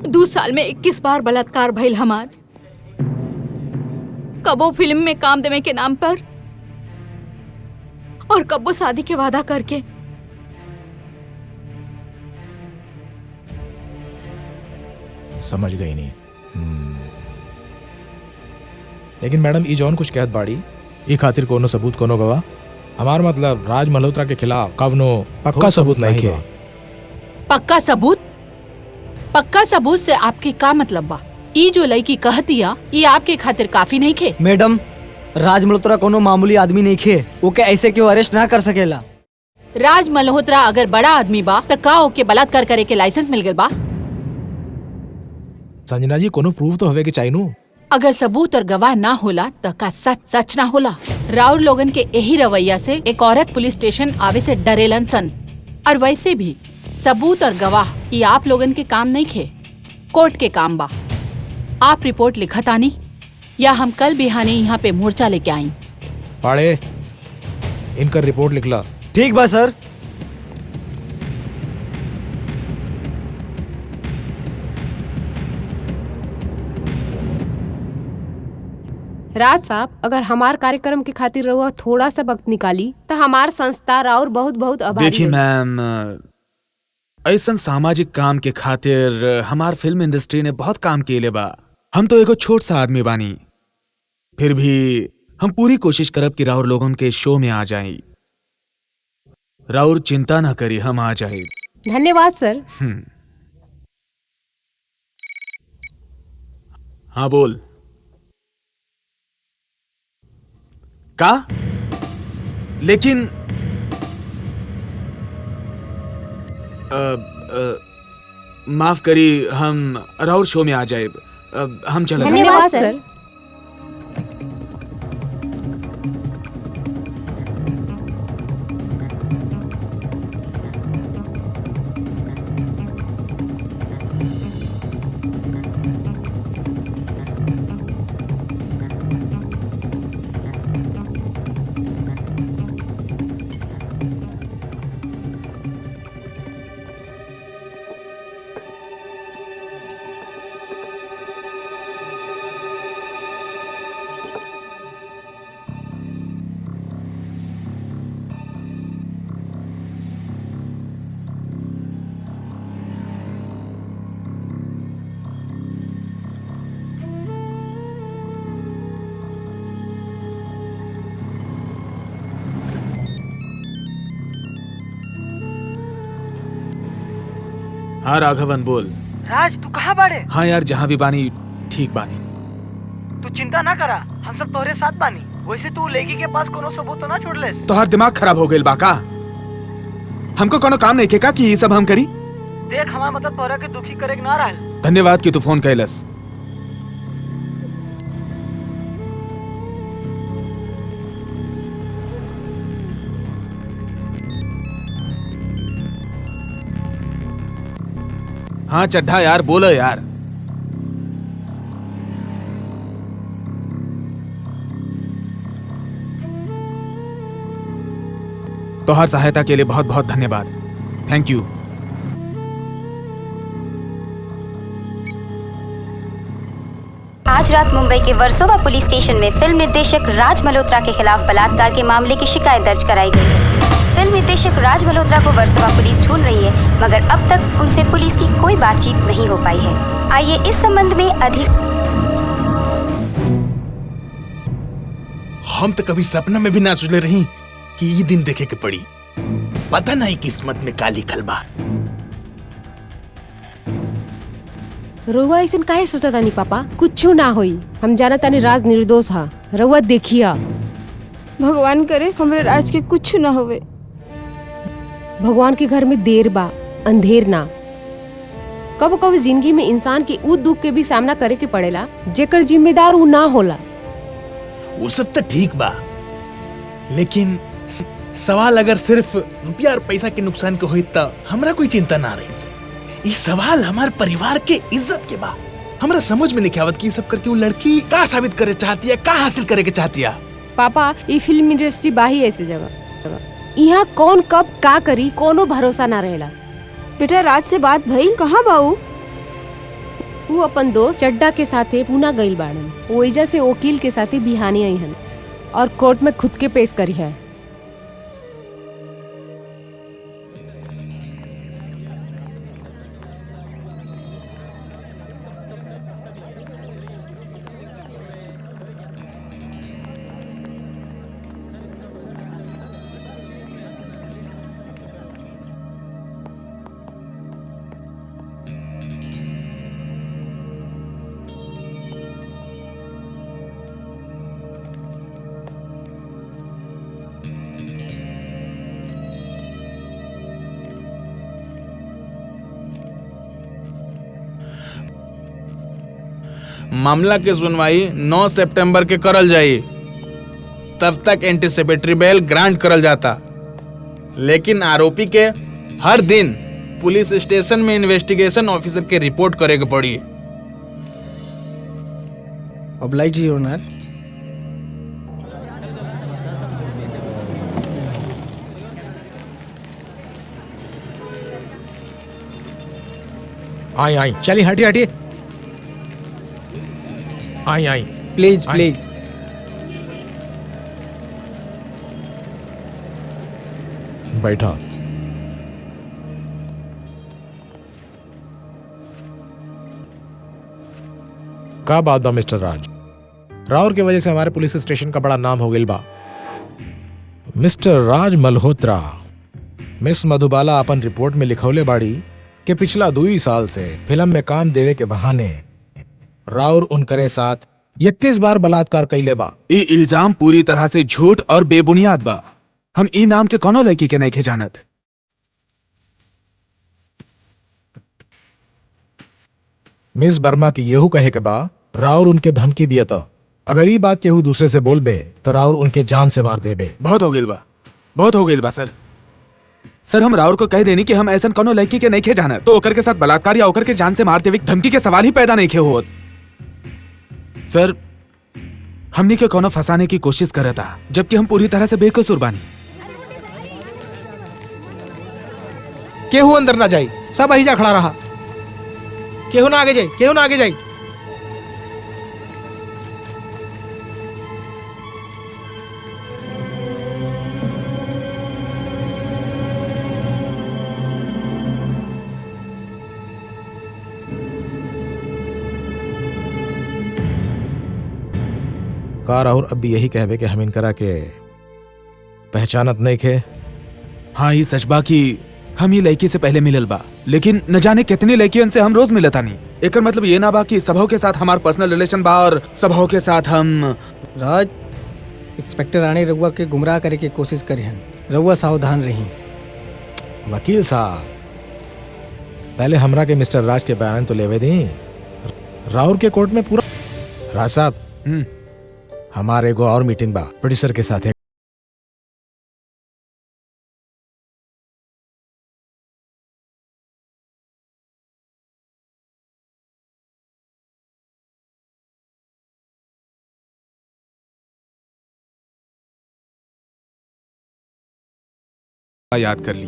दो साल में 21 बार बलात्कार भइल हमार। कबो फिल्म में काम देवे के नाम पर और कबो शादी के वादा करके। समझ गई नहीं। लेकिन मैडम ई जौन कुछ कहत बाड़ी ई खातिर कोनो सबूत, कोनो गवाह? हमार मतलब राज मल्होत्रा के खिलाफ कवनो पक्का सबूत नहीं है। पक्का सबूत? पक्का सबूत से आपके का मतलब बा? ई जो लड़की कहतिया ये आपके खातिर काफी नहीं खे? मैडम, राज मल्होत्रा कोनो मामूली आदमी नहीं खे, ओके ऐसे क्यों अरेस्ट ना कर सकेला। राज मल्होत्रा अगर बड़ा आदमी बा तो का ओके बलात्कार करे के लाइसेंस मिल गल बा? संजना जी कोनो प्रूफ तो हवे के चाहिए। अगर सबूत और गवाह ना होला तो का सच सच ना होला? राउर लोगन के यही रवैया से एक औरत पुलिस स्टेशन आवे से डरेलन सन। और वैसे भी सबूत और गवाह ये आप लोगन के काम नहीं खे, कोर्ट के काम बा। आप रिपोर्ट लिखत आनी या हम कल बिहाने यहाँ पे मोर्चा लेके आई? पाड़े इनका रिपोर्ट लिखला। ठीक बा सर। राज साहब, अगर हमार कार्यक्रम के खातिर रहुआ थोड़ा सा वक्त निकाली तो हमार संस्था राउर बहुत बहुत आभारी देखिए होगी। मैम, ऐसा सामाजिक काम के खातिर हमार फिल्म इंडस्ट्री ने बहुत काम किए बा। हम तो एगो छोट सा आदमी बानी, फिर भी हम पूरी कोशिश करब कि राउर लोगन के शो में आ जाए। राउर चिंता ना करी, हम आ जाए। धन्यवाद सर। हाँ बोल। का? लेकिन माफ करी, हम राउर शो में आ जाए। हम चले। धन्यवाद सर। हाँ राघवन बोल। राज तू कहाँ बाड़े? हाँ यार, जहाँ भी बानी ठीक बानी। तू चिंता ना करा, हम सब तोहरे साथ बानी। वैसे तू लेगी के पास कोनो सबूत तो ना छोड़ ले। तोहर दिमाग खराब हो गइल बा का? हमको कोनो काम नहीं के का कि ये सब हम करी? देख हमारा मतलब तोहरा के दुखी करे के ना रहल। धन्यवाद कि तू फोन कैलस। हाँ चड्ढा यार, बोलो यार। तोहर सहायता के लिए बहुत बहुत धन्यवाद। Thank you. आज रात मुंबई के वर्सोवा पुलिस स्टेशन में फिल्म निर्देशक राज मल्होत्रा के खिलाफ बलात्कार के मामले की शिकायत दर्ज कराई गई है। फिल्म निर्देशक राज मल्होत्रा को वर्सोवा पुलिस ढूंढ रही है, मगर अब तक उनसे पुलिस की कोई बातचीत नहीं हो पाई है। आइए इस संबंध में अधिक। हम तो कभी सपना में भी ना सोचले रही कि ये दिन देखे के पड़ी। पता नहीं किस्मत में का लिखल बा। रउआ ऐसन काहे सोचता तानी पापा? कुछू ना होई, हम जाना तानी राज निर्दोष हा। रउआ देखिया, भगवान करे हमरे राज के कुछ न होवे। भगवान के घर में देर बा, अंधेर ना। कब कब जिंदगी में इंसान के उ दुख के भी सामना करे के पड़ेला जेकर जिम्मेदार उ ना होला। वो सब तो ठीक बा, लेकिन सवाल अगर सिर्फ रुपया और पैसा के नुकसान के होई तो हमरा कोई चिंता ना रही। ये सवाल हमारे परिवार के इज्जत के बा। हमरा समझ में नहीं आवत कि सब करके वो लड़की का साबित करे चाहती है, का हासिल करे के चाहती है। पापा, ये फिल्म इंडस्ट्री बाही ऐसे जगह, यहाँ कौन कब का करी कोनो भरोसा ना रहेला। बेटा राज से बात भई कहाँ बाऊ? वो अपन दोस्त चड्डा के साथे पूना गइल बाड़न। ओइजा से वकील के साथे बिहानी आई हन और कोर्ट में खुद के पेश करी है। मामला की सुनवाई 9 सितंबर के करल जाई। तब तक एंटीसिपेटरी बेल ग्रांट करल जाता, लेकिन आरोपी के हर दिन पुलिस स्टेशन में इन्वेस्टिगेशन ऑफिसर के रिपोर्ट करे के पड़ी। Oblige your honour. आई आई, चलिए हटिए हटिए। आई आई, प्लीज आई। प्लीज। बैठा। का बात बा मिस्टर राज? राउर की वजह से हमारे पुलिस स्टेशन का बड़ा नाम हो गया बा। मिस्टर राज मल्होत्रा, मिस मधुबाला अपन रिपोर्ट में लिखौले बाड़ी कि पिछला 2 साल से फिल्म में काम देवे के बहाने राउर उनकरे साथ 31 बार बलात्कार कैले बा। ई इल्जाम पूरी तरह से झूठ और बेबुनियाद बा। हम ई नाम के कोनो लड़की के नहीं जानत। मिस वर्मा की येहू कहे के बा राउर उनके धमकी दिया था, अगर ये बात केहू दूसरे से बोलबे तो राउर उनके जान से मार देबे। बहुत हो गइल बा, बहुत हो गइल बा सर। सर हम राउर को कह देनी कि हम ऐसा कोनो लड़की के नहीं जानत, तो ओकर के साथ बलात्कार या ओकर के जान से मार देवे धमकी के सवाल ही पैदा नहीं होत। सर हमनी के कोनो फंसाने की कोशिश कर था, जबकि हम पूरी तरह से बेकसूर बानी। केहू अंदर ना जाई, सब अहिजा खड़ा रहा। केहू ना आगे जाई, केहू ना आगे जाई। कार और अब भी यही कहवे कि हम इनकरा के पहचानत नहीं खे। हाँ ये सच बा कि हम ये लड़की से पहले मिलल बा, लेकिन न जाने कितनी लड़कियन से हम रोज मिलता नहीं। एकर मतलब ये ना बा कि सबों के साथ हमार पर्सनल रिलेशन बा और सबों के साथ हम। राज, इंस्पेक्टर रानी रघुआ के गुमराह करे की कोशिश करी हन, रघुआ सावधान रही। वकील साहब, पहले हमरा के मिस्टर राज के बयान तो लेवे दी। राउर के कोर्ट में पूरा। राज साहब, हमारे एगो और मीटिंग बा प्रोड्यूसर के साथ है। याद कर ली।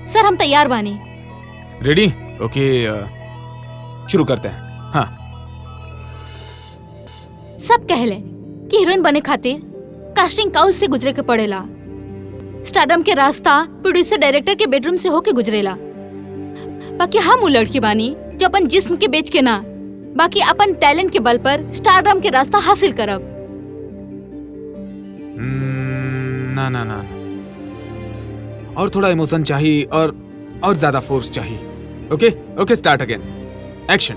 सर हम तैयार बानी। रेडी? ओके, शुरू करते हैं। हाँ, सब कहले कि हीरोइन बने खातिर कास्टिंग काउच से गुजरे के पड़ेला। स्टारडम के रास्ता प्रोड्यूसर डायरेक्टर के बेडरूम से होके गुजरेला। बाकी हम वो लड़की बानी जो अपन जिस्म के बेच के ना, बाकी अपन टैलेंट के बल पर स्टारडम के रास्ता हासिल करब। ना ना ना, और थोड़ा इमोशन चाहिए और ज्यादा फोर्स चाहिए। ओके ओके, स्टार्ट अगेन, एक्शन।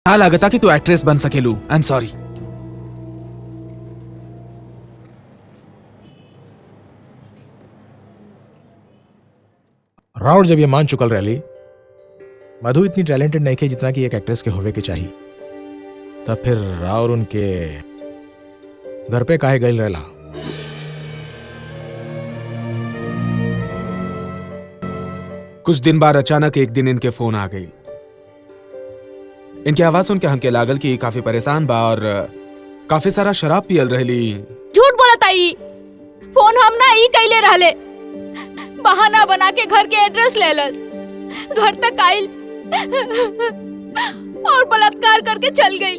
ना लागता कि तू एक्ट्रेस बन सकेलू। I am sorry. राउर जब ये मान चुकल रही मधु इतनी टैलेंटेड नहीं थी जितना कि एक एक्ट्रेस के होवे के चाहिए, तब फिर राउर उनके घर पे काहे गई रहला? कुछ दिन बाद अचानक एक दिन इनके फोन आ गई। इनकी आवाज सुन के हमके लागल कि काफी परेशान बा और काफी सारा शराब पियल रहली। झूठ बोला ताई, फोन हम ना ई कैले रहले, बहाना बना के घर के एड्रेस लेलस, घर तक आइल और बलात्कार करके चल गई।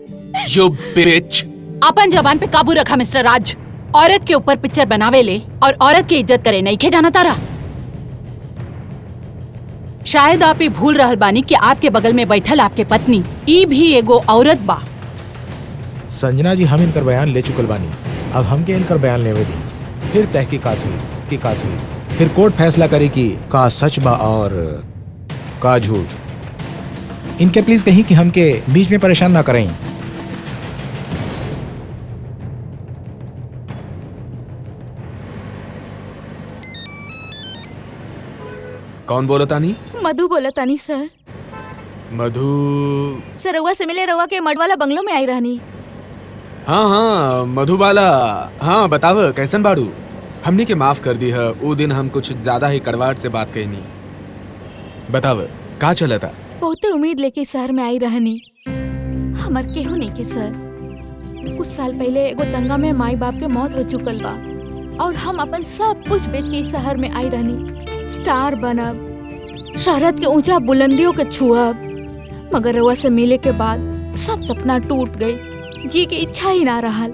You bitch! अपन जबान पे काबू रखा मिस्टर राज। औरत के ऊपर पिक्चर बनावे ले और औरत की इज्जत करे नहीं खे जाना तारा। शायद आप ही भूल रहल बानी कि आपके बगल में बैठल आपके पत्नी ई भी एगो औरत बा। संजना जी, हम इनकर बयान ले चुकल बानी, अब हमके इनकर बयान लेवे दी, फिर तहकीकात हुई, फिर कोर्ट फैसला करे कि का सच बा और का झूठ। इनके प्लीज कहीं कि हमके बीच में परेशान ना करें। कौन बोला तानी? मधु बोला तानी सर। मधु? सर रउआ से मिले, रउआ के मडवाला बंगलो में आई रहनी। हाँ मधुबाला, हाँ बताव कैसन बाड़ू? हमने के माफ कर दी है, वो दिन हम कुछ ज्यादा ही कड़वाहट से बात कहनी। बताव का चला था? बहुते उम्मीद लेके शहर में आई रहनी, हमार केहू नहीं के सर। कुछ साल पहले एगो दंगा में माई बाप के मौत हो चुकल बा और हम अपन सब कुछ बेच के इस शहर में आई रहनी। स्टार बनब, शहरत के ऊंचा बुलंदियों के छुअब, मगर रउआ से मिले के बाद सब सपना टूट गई, जी के इच्छा ही ना रहल।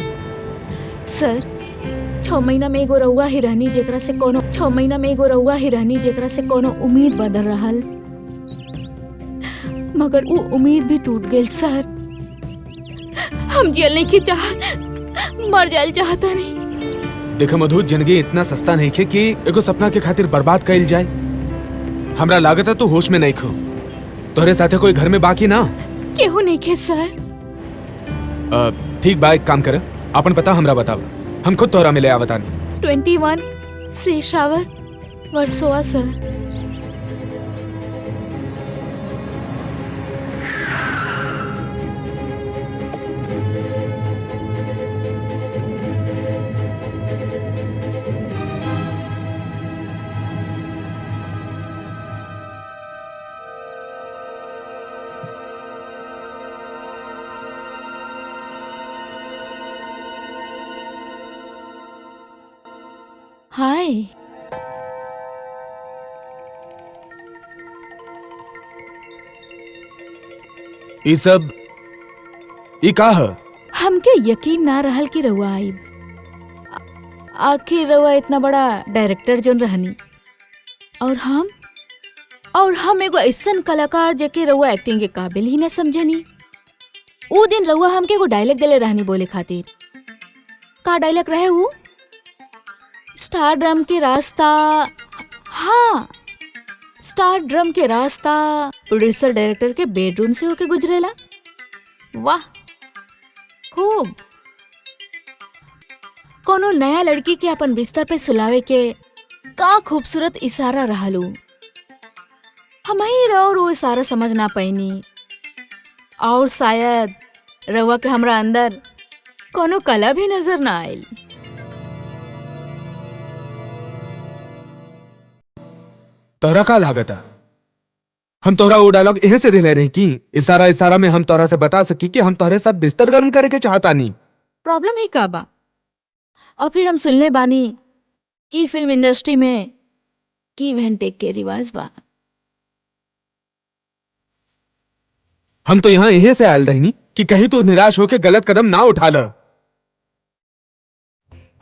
सर 6 महीना में एगो रउआ ही रहनी जेकरा से कोनो उम्मीद बदल रहल, मगर वो उम्मीद भी टूट गई। सर हम जेल नहीं की चाहत, मर जाए चाहता नहीं। देखो मधु, जिंदगी इतना सस्ता नहीं खे कि एगो सपना के खातिर बर्बाद कइल जाए। हमरा लागत है तू होश में नहीं खो। तोहरे साथे कोई घर में बाकी ना? केहू नहीं खे सर। ठीक बा, एक काम कर, अपन पता हमरा बताव, हम खुद तोहरा मिले आवतानी। 21 शेषावर वर्सोवा सर। हाय, ई सब ई का है? हमके यकीन ना रहल कि रउआ आइब। आखिर रउआ इतना बड़ा डायरेक्टर जोन रहनी, और हम एगो ऐसन कलाकार जेके रउआ एक्टिंग के काबिल ही न समझनी। वो दिन रउआ हमके एगो डायलॉग देले रहनी बोले खातिर। का डायलॉग रहे वो? स्टार ड्रम के रास्ता, हाँ स्टार ड्रम के रास्ता प्रोड्यूसर डायरेक्टर के बेडरूम से होके गुजरेला। वाह, खूब। कोनो नया लड़की के अपन बिस्तर पे सुलावे के का खूबसूरत इशारा रहलू। हम ही रहो वो इशारा समझ ना पैनी, और शायद रवा के हमरा अंदर कोनो कला भी नजर ना आयल। तोहरा का लागत है? हम तोहरा वो डायलॉग यहीं से ले रहे कि इशारा में हम तोहरा से बता सकी कि हम तोहरे साथ बिस्तर गर्म करे के चाहता नहीं। प्रॉब्लम ही का बा? और फिर हम सुनले बानी ई फिल्म इंडस्ट्री में गिव एंड टेक के रिवाज बा। हम तो यहाँ यहीं से आयल रहनी कि कहीं तो निराश होके गलत कदम ना उठा ल।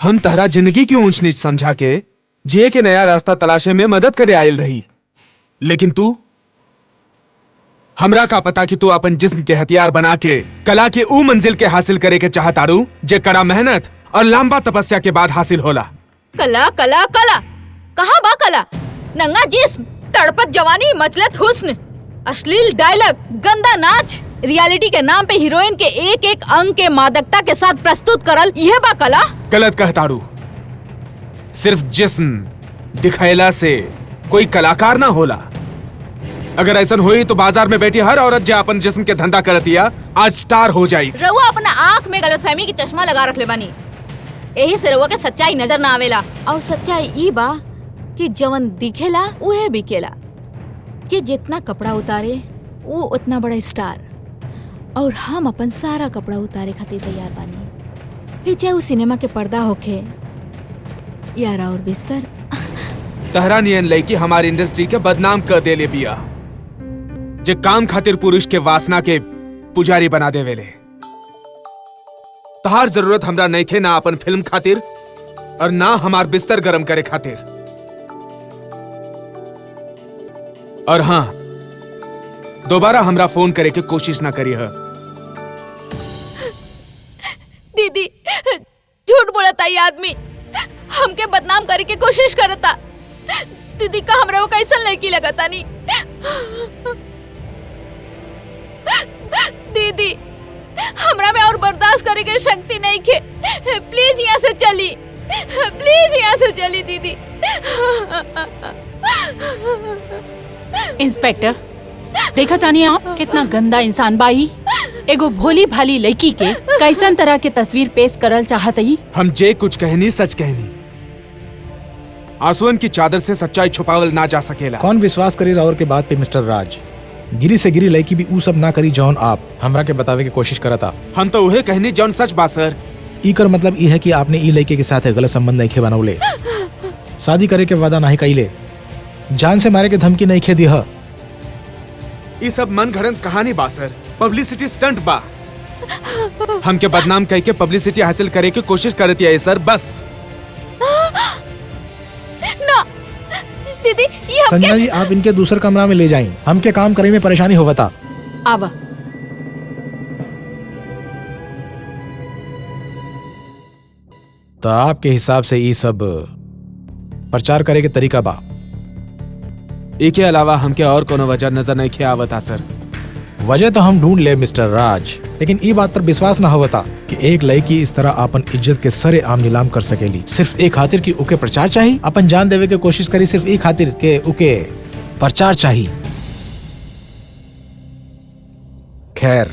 हम तहरा जिंदगी की ऊंच नीच समझा के जिए के नया रास्ता तलाशे में मदद करे आयल रही, लेकिन तू, हमरा का पता कि तू अपन जिस्म के हथियार बना के कला के ऊ मंजिल के हासिल करे के चाहतारू जे कड़ा मेहनत और लंबा तपस्या के बाद हासिल होला। कला कला कला कहाँ बा कला? नंगा जिस्म, तड़पत जवानी, मचलत हुस्न, अश्लील डायलॉग, गंदा नाच, रियलिटी के नाम पे हीरोइन के एक एक अंग के मादकता के साथ प्रस्तुत करल यह बा कला। गलत कहताड़ू। सिर्फ जिस्म दिखैला से कोई कलाकार ना होला। अगर ऐसा हुई तो बाजार में बैठी हर औरत जो अपन जिस्म के धंधा करतिया आज स्टार हो जाई। रउआ अपना आँख में गलतफहमी की चश्मा लगा रख ले बानी, यही से रउआ के सच्चाई नजर ना आवेला। और सच्चाई ई बा कि जवन दिखेला उहे बिकेला। जे जितना कपड़ा उतारे वो उतना बड़ा स्टार, और हम अपन सारा कपड़ा उतारे खातिर तैयार बानी, फिर चाहे वो सिनेमा के पर्दा होखे या और बिस्तर। तहरा नियन लड़की हमारी इंडस्ट्री के बदनाम कर देले बिया, जे काम खातिर पुरुष के वासना के पुजारी बना देवेले। तहार जरूरत हमरा नइखे ना अपन फिल्म खातिर और ना हमार बिस्तर गरम करे खातिर। और हाँ, दोबारा हमरा फोन करे के कोशिश ना करी है। दीदी झूठ बोलता ये आदमी, हमके बदनाम करे के कोशिश करता। दीदी का हमरा वो कैसन लड़की लगता नहीं। दीदी हमरा में और बर्दाश्त करे के शक्ति नहीं खे, प्लीज यहाँ से चली, प्लीज यहाँ से चली दीदी। इंस्पेक्टर, देखा तानी आप कितना गंदा इंसान बाई। एगो भोली भाली लड़की के कैसन तरह के तस्वीर पेश करल चाहत ही। हम जे कुछ कहनी सच कहनी। आंसुअन की चादर से सच्चाई छुपावल ना जा सकेला। कौन विश्वास करी राउर के बात पे मिस्टर राज? गिरी से गिरी लड़की भी ऊ सब ना करी जौन आप हमरा के बतावे की कोशिश करता। हम तो उहे कहनी जौन सच बा सर। ई कर मतलब ई है कि आपने ई लड़के के साथ गलत संबंध नहीं बनौले, शादी करे के वादा नहीं कइले, जान से मारे के धमकी नहीं खे दिया। ये सब मन घड़ंत कहानी बा सर, पब्लिसिटी स्टंट बा। हमके बदनाम कह के पब्लिसिटी हासिल करे की कोशिश करती है सर, बस। ना दीदी, ये संजना जी आप इनके दूसरे कमरा में ले जाएं, हमके काम करे में परेशानी होवता। आवा। तो आपके हिसाब से ये सब प्रचार करे के तरीका बा? एक अलावा हमके और कोनो वजह नजर नहीं खे आवता सर। वजह तो हम ढूंढ ले मिस्टर राज, लेकिन ई बात पर विश्वास ना होता कि एक लड़की इस तरह अपन इज्जत के सरे आम नीलाम कर सकेली सिर्फ एक खातिर कि उके प्रचार चाहिए। अपन जान देवे के कोशिश करी सिर्फ एक खातिर के उके प्रचार चाहिए। खैर,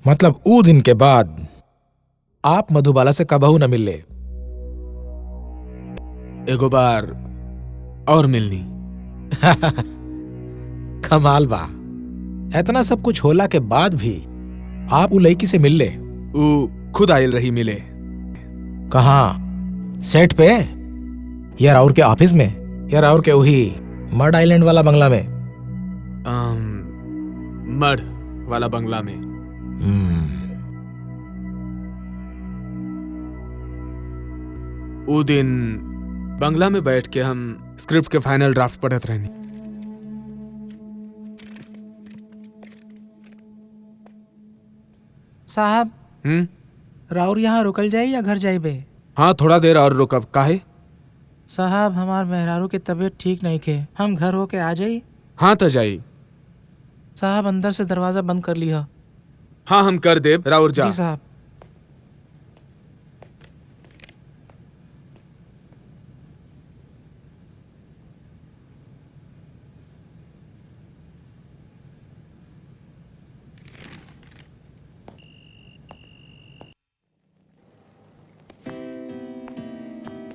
मतलब ऊ दिन के बाद आप मधुबाला से कबहू न मिलले? एगो बार और मिलनी। कमाल बा, इतना सब कुछ होला के बाद भी आप उ लड़की से मिल ले? उ खुद आयल रही मिले। कहाँ? सेट पे या राउर के ऑफिस में या राउर के वही मड आइलैंड वाला बंगला में? मड वाला बंगला में। वो दिन बंगला में बैठ के हम स्क्रिप्ट के फाइनल ड्राफ्ट पढ़त रहनी। साहब, राउर यहाँ रुकल जाए या घर जाइबे? हाँ, थोड़ा देर और रुकब। काहे? साहब, हमार मेहरारू की तबीयत ठीक नहीं के, हम घर होके आ जाई? हाँ तो जाई। साहब, अंदर से दरवाजा बंद कर लिया। हाँ, हम कर देब, राउर जा। जी साहब।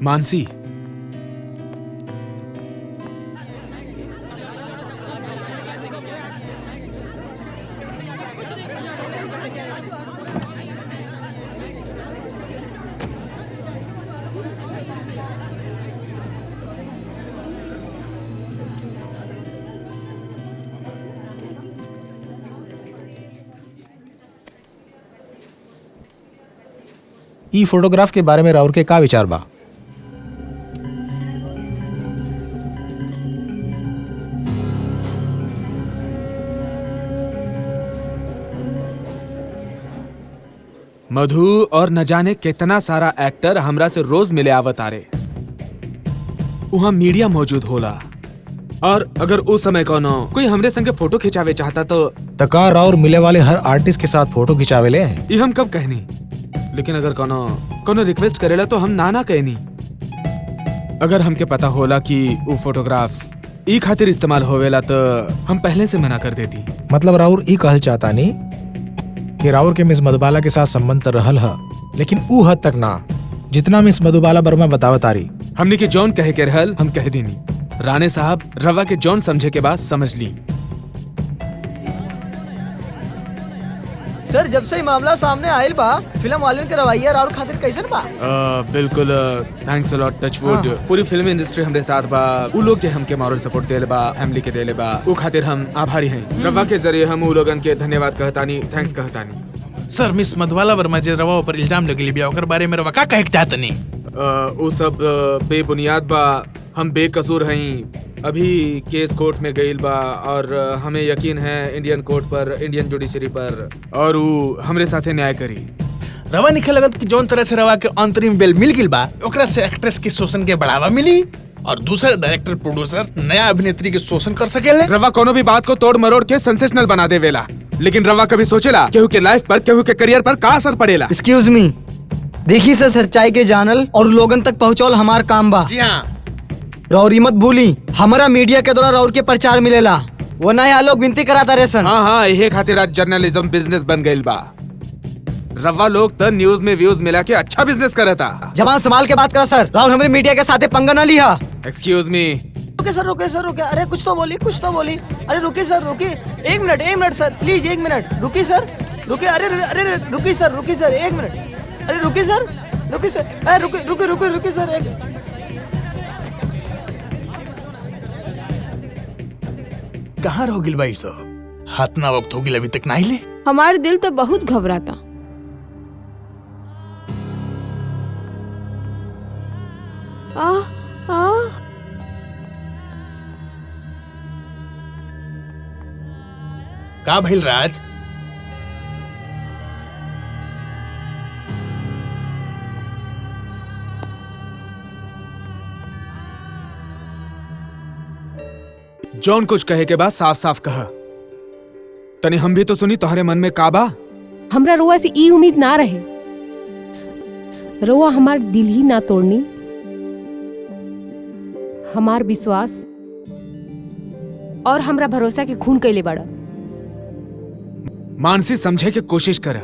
मानसी, ई फोटोग्राफ के बारे में राउर के का विचार बा? मधु और न जाने कितना सारा एक्टर हमरा से रोज मिले आवत आ रे। वहां मीडिया मौजूद होला, और अगर उस समय कोनो कोई हमरे संगे फोटो खिंचावे चाहता तो तकार और मिले वाले हर आर्टिस्ट के साथ फोटो खिंचावे ले। ये हम कब कहनी, लेकिन अगर कोनो कोनो रिक्वेस्ट करेला तो हम ना कहनी। अगर हमके पता होला कि वो फोटोग्राफ्स ई खातिर इस्तेमाल होवेला तो हम पहले से मना कर देती। मतलब राउर ई कहल चाहता नहीं कि राउर के मिस मधुबाला के साथ संबंध तो रहल है, लेकिन ऊ हद तक ना जितना मिस मधुबाला वर्मा बतावत आ रही। हमने की जॉन कहे के रहल हम कह देनी। राणे साहब रवा के जॉन समझे के बाद समझ ली। सर जब से ही मामला सामने आयल बा फिल्म वाले के रवैया और खातिर कैसन बा? बिल्कुल थैंक्स अ लॉट टचवुड। पूरी फिल्म इंडस्ट्री हमरे साथ बा। उ लोग जे हमके मॉरल सपोर्ट देले बा, फैमिली के देले बा, उ खातिर हम आभारी हैं। रवा के जरिए हम उ लोगन के धन्यवाद कहतानी, थैंक्स कहतानी। सर मिस मधुबाला वर्मा जे रवा ऊपर इल्जाम लगली बिया ओकर बारे में रवा का कहे के चाहतनी? उ सब बेबुनियाद बा, हम बेकसूर हई। अभी केस कोर्ट में गईल बा और हमें यकीन है इंडियन कोर्ट पर, इंडियन जुडिशरी पर, और उ हमरे साथे न्याय करी। रवा निखे लगत कि जौन तरह से रवा के अंतरिम बेल मिल गिल बा ओकरा से एक्ट्रेस के शोषण के बढ़ावा मिली और दूसरे डायरेक्टर प्रोड्यूसर नया अभिनेत्री के शोषण कर सकेले। रवा कोनो भी बात को तोड़ मरोड़ के सेंसेशनल बना देवेला, लेकिन रवा कभी सोचेला केहू के लाइफ पर, केहू के करियर पर का असर पड़ेला? एक्सक्यूज मी, देखी सर सच्चाई के जानल और लोगन तक पहुँचौल हमार काम बा। जी हाँ, रौरी मत भूली हमारा मीडिया के द्वारा रौर के प्रचार मिलेला, वो नया लोग विनती कराता रहे सन। हाँ, यही खातिर आज जर्नलिज्म बिजनेस बन गईल बा। रवा लोग तो न्यूज में व्यूज मिला के अच्छा बिजनेस करता। जवान संभाल के बात करा सर, राहुल हमारे मीडिया के साथ पंगा ना लिया। Excuse me. रुके सर, रुके सर, रुके। अरे कुछ तो बोली, कुछ तो बोली। अरे रुके सर, रुके। एक मिनट सर, प्लीज एक मिनट। रुकी सर, रुके। अरे अरे रुकी सर, रुकी सर, एक मिनट। अरे रुकी सर, रुकी सर, अरे रुके रुके रुके रुके सर एक। कहाँ रह गिल भाई साहब? हाथ ना वक्त हो गिल अभी तक नहीं ले। हमारे दिल तो बहुत घबराता। का भइल राज? जॉन कुछ कहे के बाद साफ साफ कहा। तनी हम भी तो सुनी तोहरे मन में काबा। हमरा रोआ से ई उम्मीद ना रहे। रोआ हमार दिल ही ना तोड़नी, हमार विश्वास और हमरा भरोसा के खून कैले बड़ा। मानसी समझे के कोशिश कर।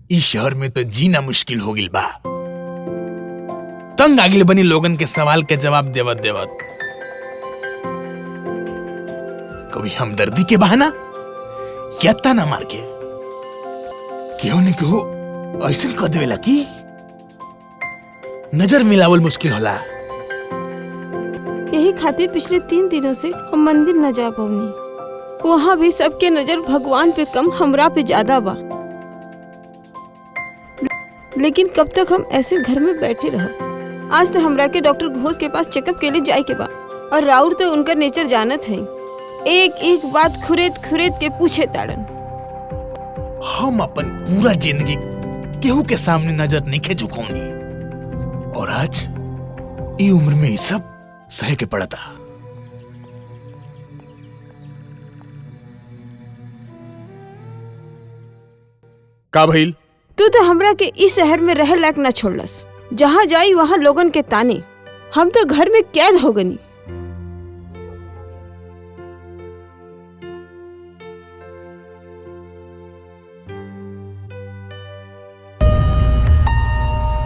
इस शहर में तो जीना मुश्किल हो गिल बा। तंग आगिल बनी लोगन के सवाल के जवाब देवत देवत। कभी हमदर्दी के बहाना या ताना मार के केहू न केहू ऐसन कह देवेला कि नजर मिलावल मुश्किल होला। यही खातिर पिछले 3 दिनों से हम मंदिर न जा पाऊनी। वहाँ भी सबके नजर भगवान पे कम हमरा पे ज्यादा बा। लेकिन कब तक हम ऐसे घर में बैठे रह। आज तो हमरा के डॉक्टर घोष के पास चेकअप के लिए जाए के बा। और राउर तो उनका नेचर जानत है, एक एक बात खुरेद खुरेद के पूछे ताड़न। हम अपन पूरा जिंदगी केहू के सामने नजर नहीं झुकाऊंगी, और आज ये उम्र में ये सब सह के पड़ा था। का भइल? तू तो हमरा के इस शहर में रह लायक न छोड़लस। जहाँ जाई वहाँ लोगन के ताने। हम तो घर में कैद हो गनी।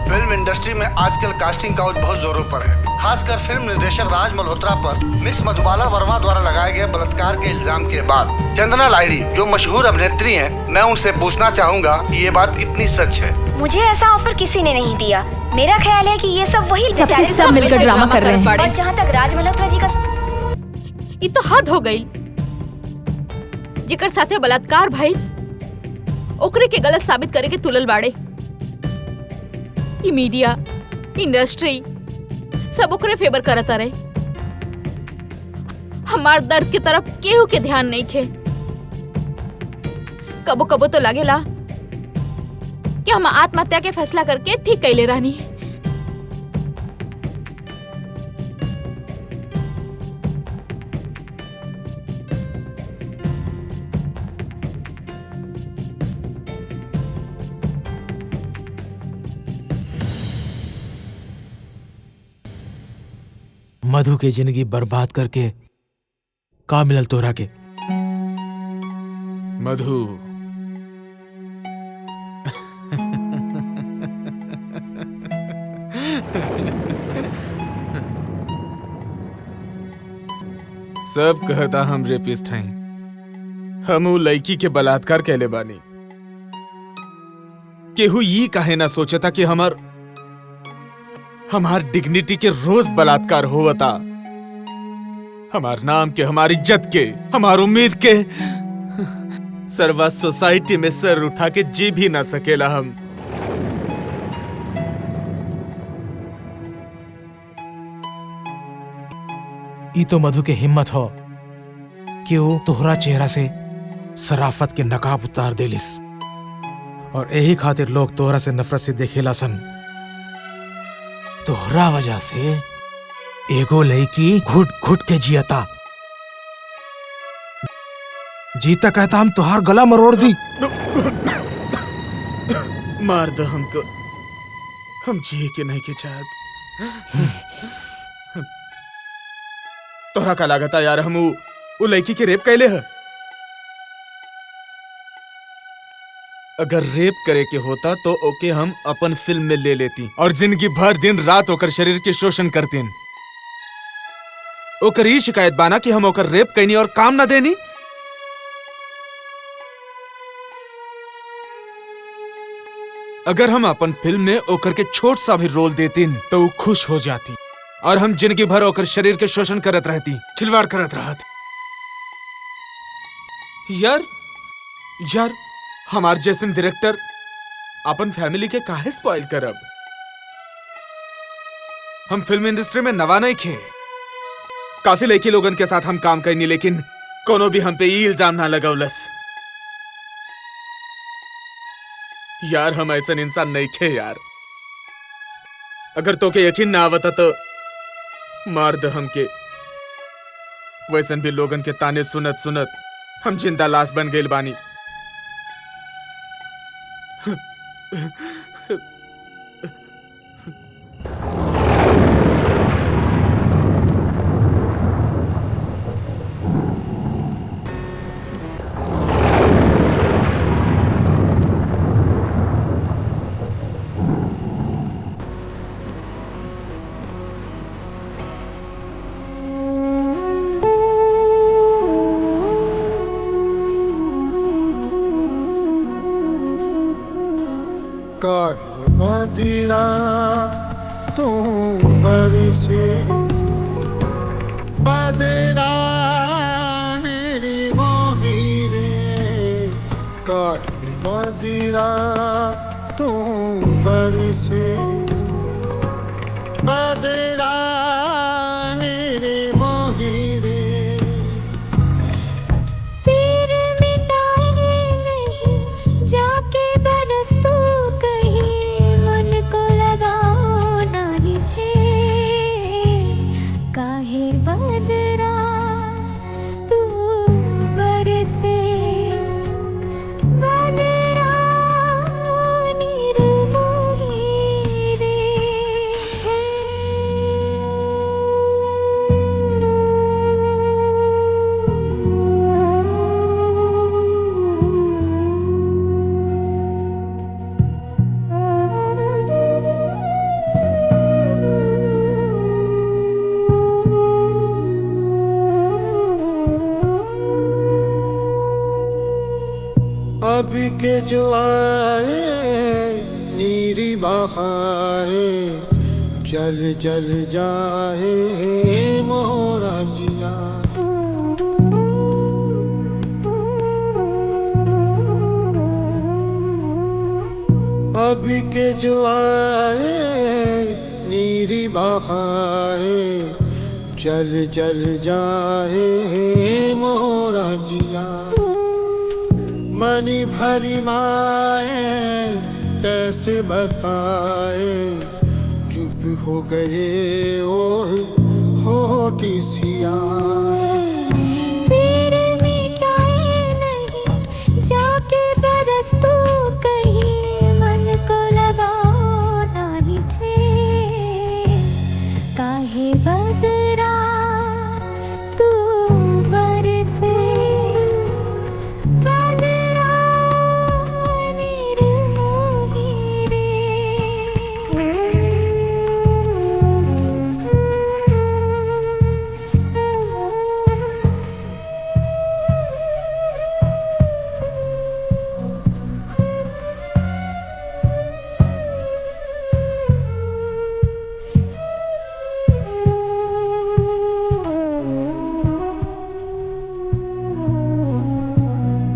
फिल्म इंडस्ट्री में आजकल कास्टिंग काउच बहुत जोरों पर है। खासकर फिल्म निर्देशक राज मल्होत्रा पर मिस मधुबाला वर्मा द्वारा लगाए गए बलात्कार के इल्जाम के बाद चंदना लाहिड़ी जो मशहूर अभिनेत्री हैं, मैं उनसे पूछना चाहूंगा कि ये बात कितनी सच है। मुझे ऐसा ऑफर किसी ने नहीं दिया। मेरा ख्याल है कि ये सब वही सब मिलकर ड्रामा कर रहे हैं। और जहाँ तक राज मल्होत्रा जी का, ये तो हद हो गई। जेकर साथे बलात्कार भाई ओकरे के गलत साबित करे के तुलल बाड़े। ये मीडिया, इंडस्ट्री सब ओकरे फेवर करता रहे। हमार दर्द की तरफ केहू के ध्यान नहीं खे। कबो कबो तो लगेला कि हम आत्महत्या के फैसला करके ठीक कैले रहनी। मधु के जिंदगी बर्बाद करके का मिलल तोरा के? मधु सब कहता हम रेपिस्ट हैं। हम उ लड़की के बलात्कार कैले बानी। केहू ये काहे ना सोचता कि हमार डिग्निटी के रोज बलात्कार होवता। हमार नाम के, हमारी इज्जत के, हमार उम्मीद के सर्वा सोसाइटी में सर उठा के जी भी ना सकेला हम। ई तो मधु के हिम्मत हो कि वो तोहरा चेहरा से सराफत के नकाब उतार देलिस, और यही खातिर लोग तोहरा से नफरत से देखेला सन। तोहरा वजह से एगो लड़की घुट घुट के जियता। जीता कहता हम तोहार गला मरोड़ दी। मार दो हमको, हम जिए के नहीं के चाहत। तोहरा का लागता यार हम उ लड़की के रेप कैले है? अगर रेप करे के होता तो ओके हम अपन फिल्म में ले लेती और जिंदगी भर दिन रात ओकर शरीर के शोषण करतीन। ओकर ही शिकायत बाना कि हम ओकर रेप कैनी और काम ना देनी। अगर हम अपन फिल्म में ओकर के छोट सा भी रोल देतीन तो वो खुश हो जाती और हम जिंदगी भर ओकर शरीर के शोषण करत रहती, खिलवाड़ करत रहत। यार हमार जैसन डायरेक्टर अपन फैमिली के काहे स्पॉइल करब? हम फिल्म इंडस्ट्री में नवा नहीं खे। काफी लड़की लोगन के साथ हम काम करनी, लेकिन कोनो भी हम पे ये इल्जाम ना लगौलस। यार हम ऐसा इंसान नहीं खे यार। अगर तो के यकीन ना आवता तो मार द हमके। वैसन भी लोगन के ताने सुनत सुनत हम जिंदा लाश बन गइल बानी। बरसे बदरा मेरी मोही रे काहे बदरा तू बरसे बदरा मेरी मोही रे फिर मिटाए नहीं जाके बरस तू कहीं मन को लगाओ नहीं ठेस काहे बदरा तू बरसे बदरा निर्मोही रे अभी के जो आए नीरी बहारे जल जल जाए मोरा जिया अभी के जो आए नीरी बहारे जल जल जाए मोरा जिया मनी भरी माए कैसे बताए चुप हो गए और होठी सिया फिर मिटाए नहीं जाके बरस तू कहीं मन को लगाओ नहीं ठेस काहे बदरा तू बरसे बदरा निर्मोही रे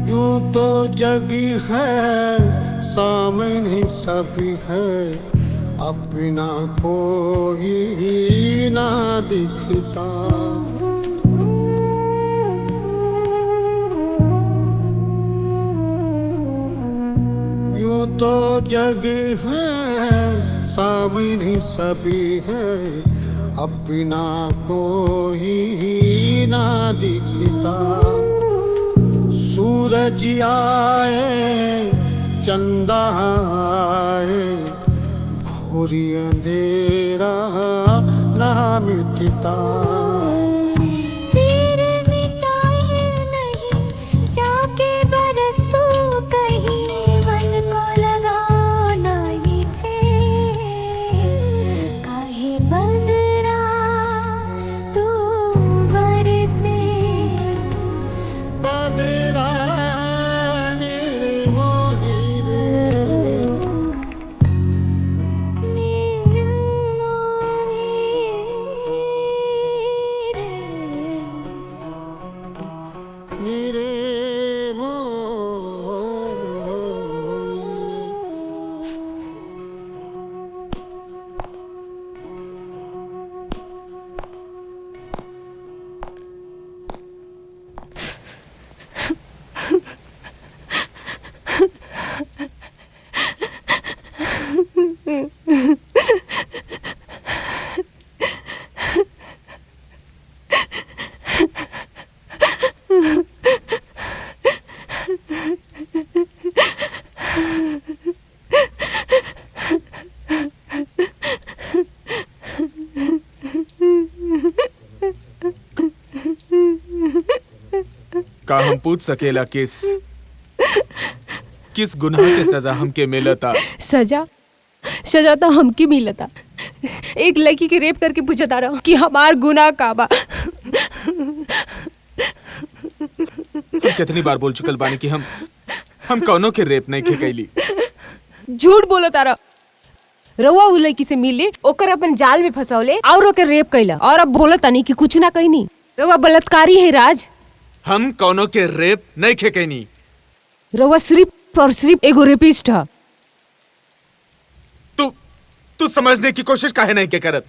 यूं तो जगी है सामने सभी है अपना कोई ना दिखता यूं तो जगी है सामने सभी है अपना कोई ना दिखता सूरज आए चंदा आए घोरी अंधेरा ना मिटता फिर मिटाए नहीं जाके बरस तू कहीं मन को लगाओ नहीं ठेस काहे बदरा तू बरसे बदरा निर्मोही रे का हम पूछ सकेला किस गुनाह के सजा हमके मिलता? सजा सजा तो हमके मिलता। एक लड़की के रेप करके पूछता रहा कि हमार गुनाह का बा। कितनी बार बोल चुकल बानी कि हम कौनों के रेप नहीं कैली। झूठ बोलो तारा। रउआ उ लड़की से मिले, ओकर अपन जाल में फंसौले और ओके रेप कैला, और अब बोलत तनी कि कुछ ना कहनी। रउआ बलात्कारी है राज। हम कौनो के रेप नहीं खे कहनी। रउआ सिर्फ और सिर्फ एगो रेपिस्ट है। तू समझने की कोशिश काहे नहीं के करत?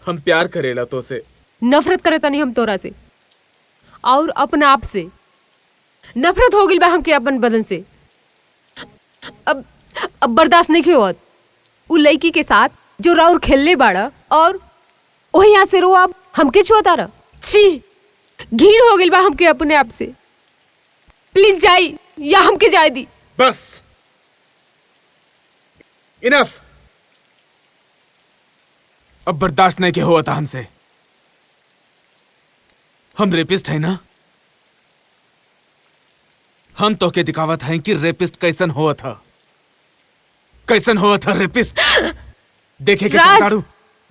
हम प्यार करेला तो से। नफरत करे तनी हम तोरा से और अपने आप से। नफरत हो गई बा हमके अपन बदन से। अब बर्दाश्त नहीं होत उ लड़की के साथ जो राउर खेलने बाड़ा, और वही यहाँ से रो अब हमके छुआता रहा। छी, घिन हो गई बा हमके अपने आप से। प्लीज जाई या हमके जाए दी। बस इनफ। अब बर्दाश्त नहीं के हुआ था हमसे। हम रेपिस्ट है ना? हम तो के दिखावत हैं कि रेपिस्ट कैसन हुआ था। कैसन हुआ था रेपिस्ट। देखे के चाहता हूं।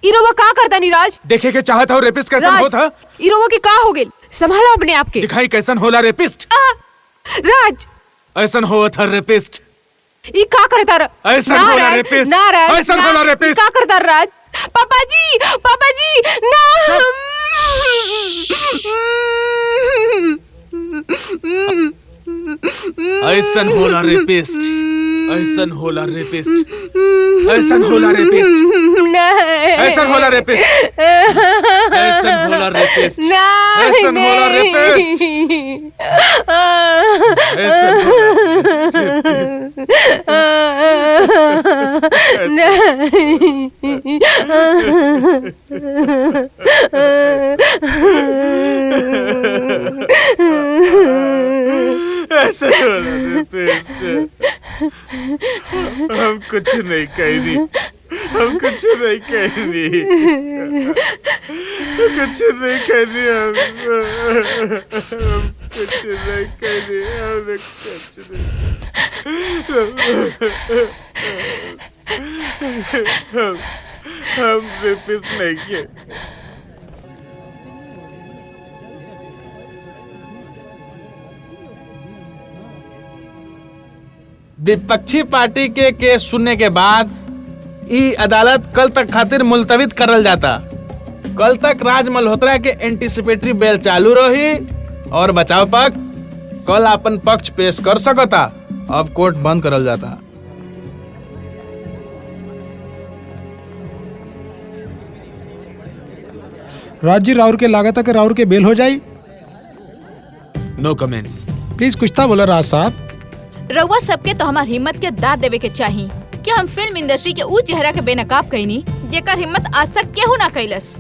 इरोवा का करता नीराज? देखे के चाहता हूं रेपिस्ट कैसन हुआ था। इरोवा की का हो गई? संभालो अपने आप के। दिखाई कैसन होला रेपिस्ट। राज ऐसन हुआ था रेपिस्ट। ई का करता रहा? ऐसन होला रेपिस्ट। ना राज, ऐसन होला रेपिस्ट। का करता राज? पापा जी ना। ऐसन होला रेपिस्ट। ऐसन होला रेपिस्ट। ऐसन होला रेपिस्ट। ऐसन होला रेपिस्ट। ऐसन होला रेपिस्ट। ऐसन होला रेपिस्ट। ऐसा होला रेपिस्ट। हम कुछ नहीं कहनी। हम कुछ नहीं कहनी। कुछ नहीं कहनी। हम कुछ नहीं कहनी। हमने कुछ नहीं। हम रेपिस्ट नहीं किए। विपक्षी पार्टी के केस सुनने के बाद ई अदालत कल तक खातिर मुलतवित करल जाता। कल तक राज मल्होत्रा के एंटीसिपेटरी बेल चालू रही और बचाव पक्ष कल अपन पक्ष पेश कर सकता। अब कोर्ट बंद करल जाता। राजी राउर के लागत है कि राउर के बेल हो जाई। नो कमेंट्स। प्लीज कुछ था बोला राज साहब। रउआ सबके तो हमार हिम्मत के दाद देवे के चाही कि हम फिल्म इंडस्ट्री के ऊ चेहरा के बेनकाब कहनी जेकर हिम्मत आज तक केहू ना कैलस।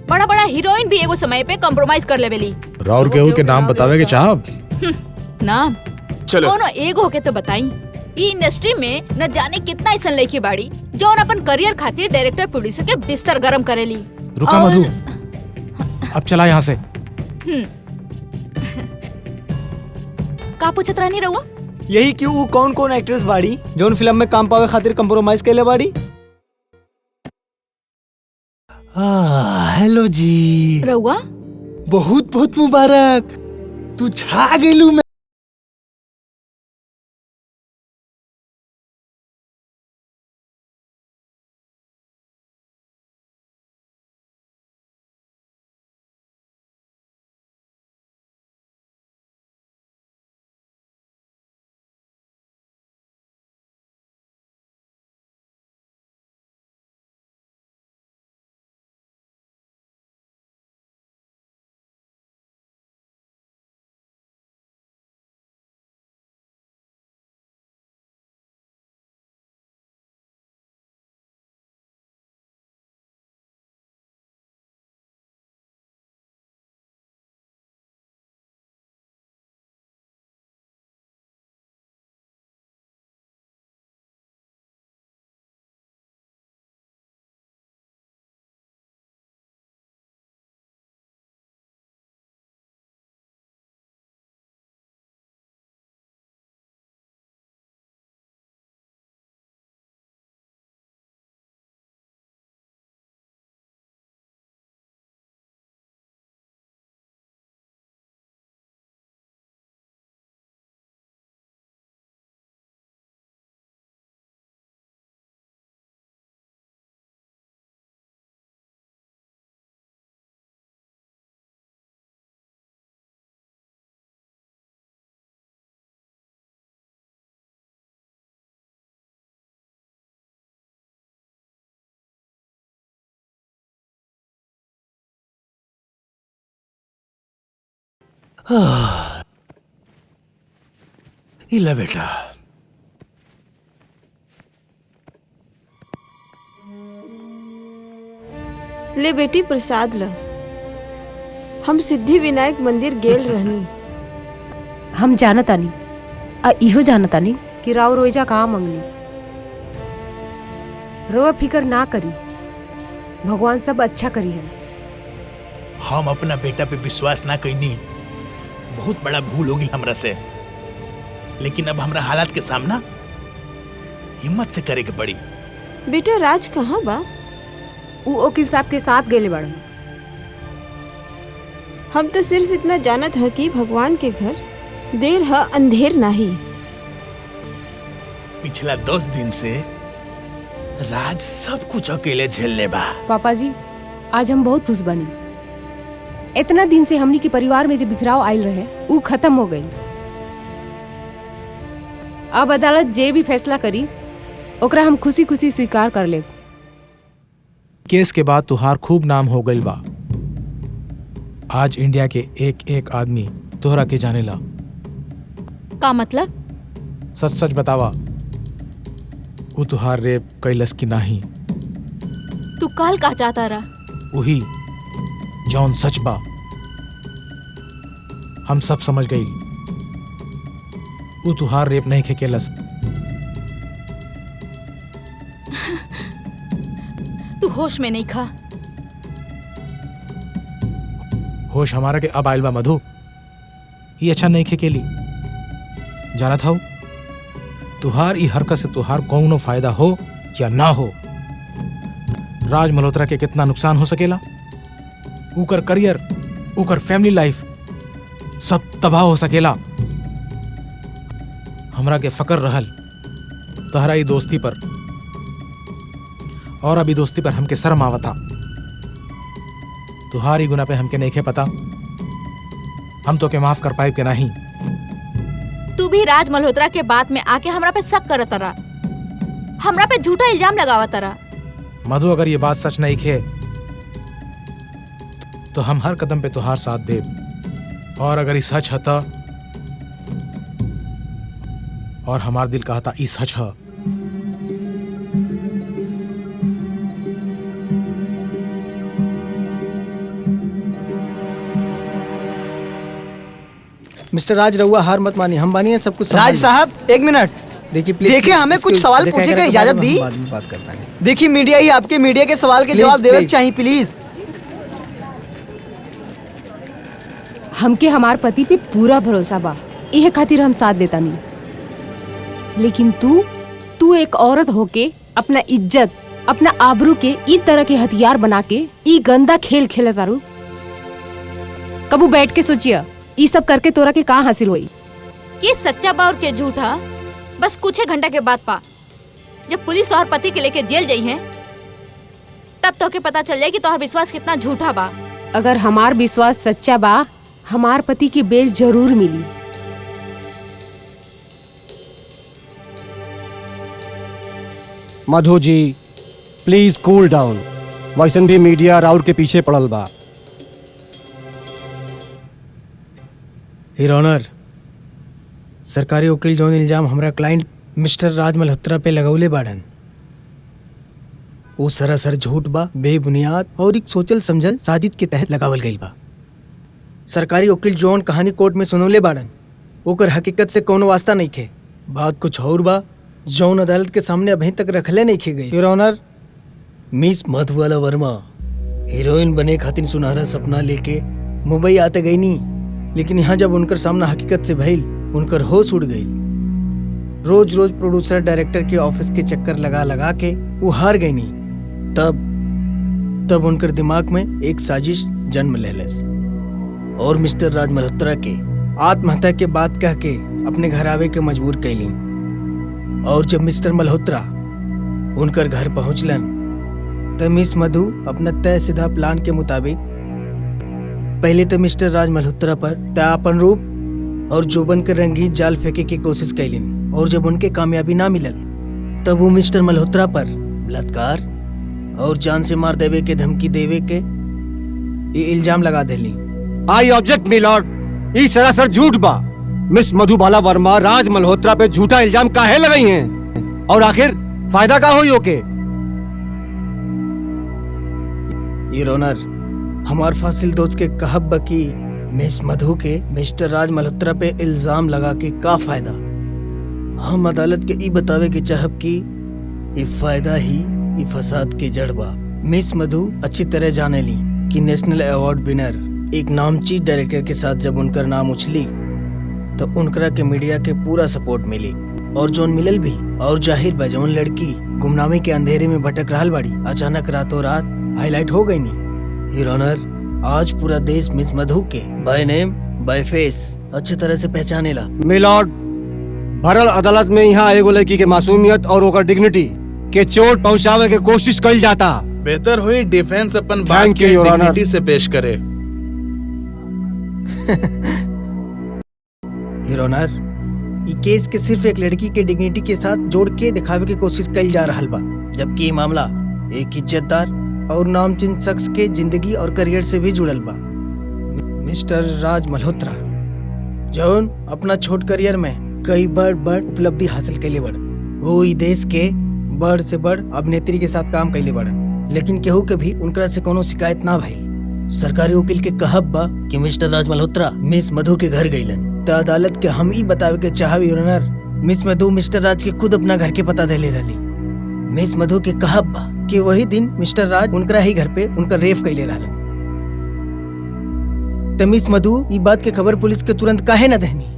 बड़ा बड़ा हीरोइन भी एगो समय पे कॉम्प्रोमाइज कर लेवेली। राउर केहू के नाम बतावे के चाहब? नाम चलो कोनो एगो के तो बताई। ई इंडस्ट्री में न जाने कितना ऐसा लड़की बाड़ी जो अपन करियर खातिर डायरेक्टर प्रोड्यूसर के बिस्तर गरम करेली। रुका मधु, अब चला यहाँ से। का पूछत रहनी रउआ? यही कि वो कौन कौन एक्ट्रेस बाड़ी जोन फिल्म में काम पावे खातिर कंप्रोमाइज कैले बाड़ी। हेलो जी। रउआ बहुत बहुत मुबारक। तू छा गेलू। इला बेटा, ले बेटी प्रसाद ल। हम सिद्धि विनायक मंदिर गेल रहनी। हम जानतानी आ इहो जानतानी कि राव रोइजा कहाँ मंगनी। रोआ फिकर ना करी, भगवान सब अच्छा करी है। हम अपना बेटा पे विश्वास ना कईनी, बहुत बड़ा भूल होगी हमरा से। लेकिन अब हमरा हालात के सामना हिम्मत से करे के पड़ी। बेटा राज कहाँ बा? ऊ वकील साहब के साथ गेले बाड़न। हम तो सिर्फ इतना जानत है कि भगवान के घर देर है अंधेर नहीं। पिछला 10 दिन से राज सब कुछ अकेले झेल ले बा। पापा जी, आज हम बहुत खुश बनी। इतना दिन से हमनी के परिवार में जो बिखराव आयल रहे वो खत्म हो गई। अब अदालत जे भी फैसला करी ओकरा हम खुशी खुशी स्वीकार कर ले। केस के बाद तुहार खूब नाम हो गई बा। आज इंडिया के एक एक आदमी तोहरा के जाने ला। का मतलब? सच सच बतावा, वो तुहार रेप कैलस की नाही? तू काल का चाहता रहा? वही जौन सच बा। हम सब समझ गई, वो तुहार रेप नहीं खे केलस। तू होश में नहीं खा। होश हमारा के अब आइल बा मधु। ये अच्छा नहीं खे केली। जाना था तुहार ई हरकत से तुहार कौनो फायदा हो या ना हो, राज मल्होत्रा के कितना नुकसान हो सकेला। उकर करियर, उकर फैमिली लाइफ सब तबाह हो सकेला। हमरा के फकर रहल तहरा ई दोस्ती पर, और अभी दोस्ती पर हमके शर्म आवता। तुहारी गुना पे हमके नहीं खे पता। हम तो के माफ कर पाए के नहीं। तू भी राज मल्होत्रा के बात में आके हमरा पे शक करत रहा, हमरा पे झूठा इल्जाम लगावत रहा। मधु, अगर ये बात सच नहीं खे तो हम हर कदम पे तुहार साथ देब। और अगर ये सच हता और हमार दिल कहता ई सच है, मिस्टर राज, रहुआ हार मत मानिए, हम बानी सब कुछ। राज साहब एक मिनट देखिए प्लीज। देखिए, हमें कुछ सवाल पूछने की इजाजत दी। बाद में बात कर पाएंगे। देखिए, मीडिया ही आपके मीडिया के सवाल के जवाब देवे चाहिए प्लीज। हमके हमार पति पे पूरा भरोसा बा, यह खातिर हम साथ देता नहीं। लेकिन तू एक औरत होके अपना इज्जत, अपना आबरू के ई तरह के हथियार बना के ई गंदा खेल खेले तारू। कबू बैठ के सोचिया ई सब करके तोरा के कहाँ हासिल हुई? ये सच्चा बा और के झूठा बस कुछ घंटा के बाद पा। जब पुलिस तोहर पति के लेके जेल गई है तब तो के पता चल जाए कि तोहर विश्वास कितना झूठा बा। अगर हमार विश्वास सच्चा बा, हमार पति की बेल जरूर मिली। Madhu ji please cool down. वैसन भी मीडिया राउर के पीछे पड़ल बा। हियर ऑनर, सरकारी वकील जौन इल्जाम हमरा क्लाइंट मिस्टर राज मल्होत्रा पे लगौले बाड़न वो सरासर झूठ बा, बेबुनियाद और एक सोचल समझल साजिश के तहत लगावल गई बा। सरकारी वकील जौन कहानी कोर्ट में सुनौले बाड़न ओकर हकीकत से कोनो वास्ता नहीं खे। बात कुछ और बा जौन अदालत के सामने अभी तक रखले नहीं खे गई। Here honour, miss Madhubala Verma heroine बने खातिर सुनहरा सपना लेके मुंबई आते गई नी, लेकिन यहाँ जब उनकर सामना हकीकत से भइल उनकर होश उड़ गई। रोज रोज प्रोड्यूसर डायरेक्टर के ऑफिस के चक्कर लगा लगा के वो हार गई नी। तब उनकर दिमाग में एक साजिश जन्म ले लेस और मिस्टर राज मल्होत्रा के आत्महत्या के बात कह के अपने घर आवे के मजबूर कैली। और जब मिस्टर मल्होत्रा उनकर घर पहुंचलन तब मिस मधु अपना तय सीधा प्लान के मुताबिक पहले तो मिस्टर राज मल्होत्रा पर तयापन रूप और जोबन के रंगीन जाल फेंके की कोशिश कैलिन। और जब उनके कामयाबी ना मिलल तब वो मिस्टर मल्होत्रा पर बलात्कार और जान से मार देवे के धमकी देवे के ये इल्जाम लगा देली। I object me Lord. ई सरासर झूठ बा। मिस मधुबाला वर्मा राज मल्होत्रा पे झूठा इल्जाम काहे लगाई हैं और आखिर फायदा का होई ओके? योर ऑनर, हमार फासिल दोस्त के कहब बा कि मिस मधु के मिस्टर राज मल्होत्रा पे इल्जाम लगा के का फायदा। हम अदालत के ई बतावे के चाहब कि ये फायदा ही ये फसाद के जड़ बा। मिस मधु अच्छी तरह जाने ली कि नेशनल अवार्ड विनर एक नामचीन डायरेक्टर के साथ जब उनकर नाम उछली तो उनकरा के मीडिया के पूरा सपोर्ट मिली और जोन मिलल भी। और जाहिर बा जौन लड़की गुमनामी के अंधेरे में भटक रहल बाड़ी अचानक रातों रात हाईलाइट हो गई नी। योर ऑनर, आज पूरा देश मिस मधु के बाय नेम बाय फेस अच्छी तरह से पहचाने ला। मिलॉर्ड, भरल अदालत में यहाँ एगो लड़की के मासूमियत और ओकर डिग्निटी के चोट पहुँचावे के कोशिश कइल जाता। बेहतर हुई डिफेंस अपन बात Thank you, के Your Honor. डिग्निटी से पेश करे। योर ऑनर, ई केस के सिर्फ एक लड़की के डिग्निटी के साथ जोड़ के दिखावे की कोशिश कइल जा रहल बा, जबकि ये मामला एक इज्जतदार और नामचीन शख्स के जिंदगी और करियर से भी जुड़ल बा। मिस्टर राज मल्होत्रा जौन अपना छोट करियर में कई बड़ उपलब्धि हासिल कैले बड़। वो ई देश के बड़ से बड़ अभिनेत्री के साथ काम कैले बड़न, लेकिन केहू के भी उनकरा से कोनो शिकायत ना भइल। सरकारी वकील के कहब बा कि मिस्टर राज मल्होत्रा मिस मधु के घर गईलन। तो अदालत के हम ई बतावे के चाहब your honour, miss Madhu mister Raj के खुद अपना घर के पता देले रहली। मिस मधु के कहब बा कि वही दिन मिस्टर राज उनकरा ही घर पे उनका रेप कैले रहलन। तो मिस मधु ई बात के खबर पुलिस के तुरंत काहे न देनी।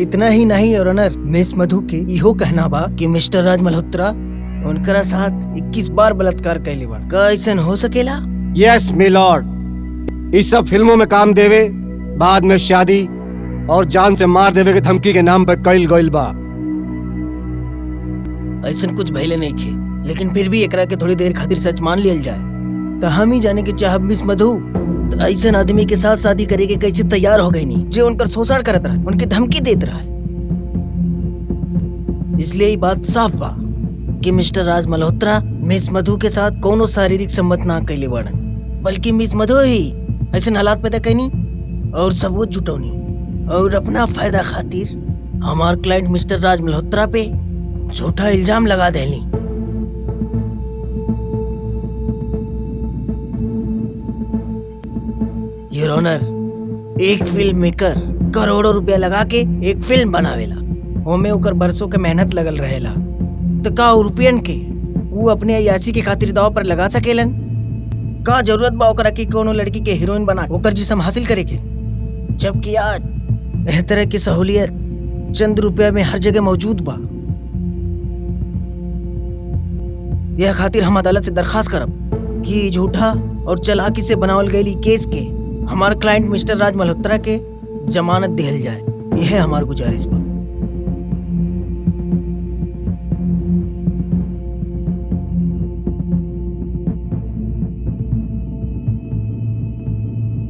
इतना ही नहीं योर ऑनर, मिस मधु के इहो कहना बा कि मिस्टर राज मल्होत्रा उनकरा साथ 21 बार बलात्कार कैले बा। का ऐसन हो सकेला? यस मिलॉर्ड, इस सब फिल्मों में काम देवे बाद में शादी और जान से मार देवे के धमकी के नाम पर कइल गइल बा। ऐसन कुछ भइले नहीं खे, लेकिन फिर भी एकरा के थोड़ी देर खातिर सच मान लियल जाए तो हम ही जाने के चाहब मिस मधु तो ऐसन आदमी के साथ शादी करे के कैसे तैयार हो गई नी जो उनकर शोषण करत रहा, उनके धमकी देत रहा। इसलिए ये बात साफ बा कि मिस्टर राज मल्होत्रा मिस मधु के साथ कोनो शारीरिक संबंध ना कैले बाड़न, बल्कि मिस मधु ही ऐसे हालात पैदा कैनी और सबूत जुटौनी और अपना फायदा खातिर हमार क्लाइंट मिस्टर राज मल्होत्रा पे झूठा इल्जाम लगा देली। योर ऑनर, एक फिल्म मेकर करोड़ों रुपया लगा के एक फिल्म बनावेला, ओमे ओकर बरसों के मेहनत लगल रहेला। तो का रुपयन के वो अपने अयाची के खातिर दाव पर लगा सकेलन? का जरूरत बा ओकरा की कोनो लड़की के हीरोइन बना ओकर जिस्म हासिल करे के? जबकि आज एह तरह की सहूलियत चंद रुपया में हर जगह मौजूद बा। यह खातिर हम अदालत से दरखास्त करब कि झूठा और चालाकी से बनावल गई केस के हमार क्लाइंट मिस्टर राज मल्होत्रा के जमानत दिहल जाए। यह हमार गुजारिश बा।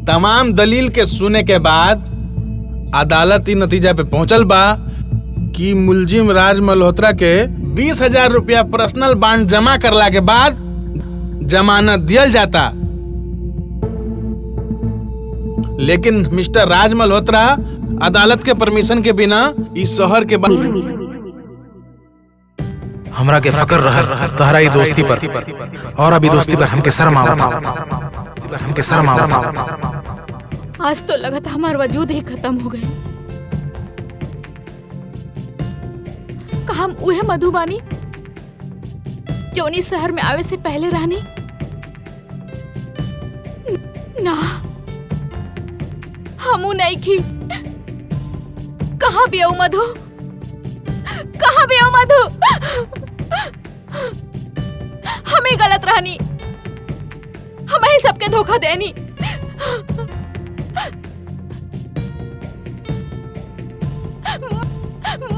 तमाम दलील के सुने के बाद अदालत ई नतीजा पे पहुंचल बा कि मुलजिम राज मल्होत्रा के 20,000 रुपया पर्सनल बॉन्ड जमा करला के बाद जमानत दियल जाता। लेकिन मिस्टर राज मल्होत्रा अदालत के परमिशन के बिना इस शहर के बाहर हमरा के फकर रहा तहरा ई दोस्ती पर और अभी दोस्ती पर हमके शर्म आवता। आज तो लगा था हमारा वजूद ही खत्म हो गए। का हम उहे मधुबानी जोनी शहर में आवे से पहले रहनी? ना, हमू नहीं की। कहाँ भी आओ मधु, कहाँ भी आओ मधु। हमें गलत रहनी, हमें ही सबके धोखा देनी।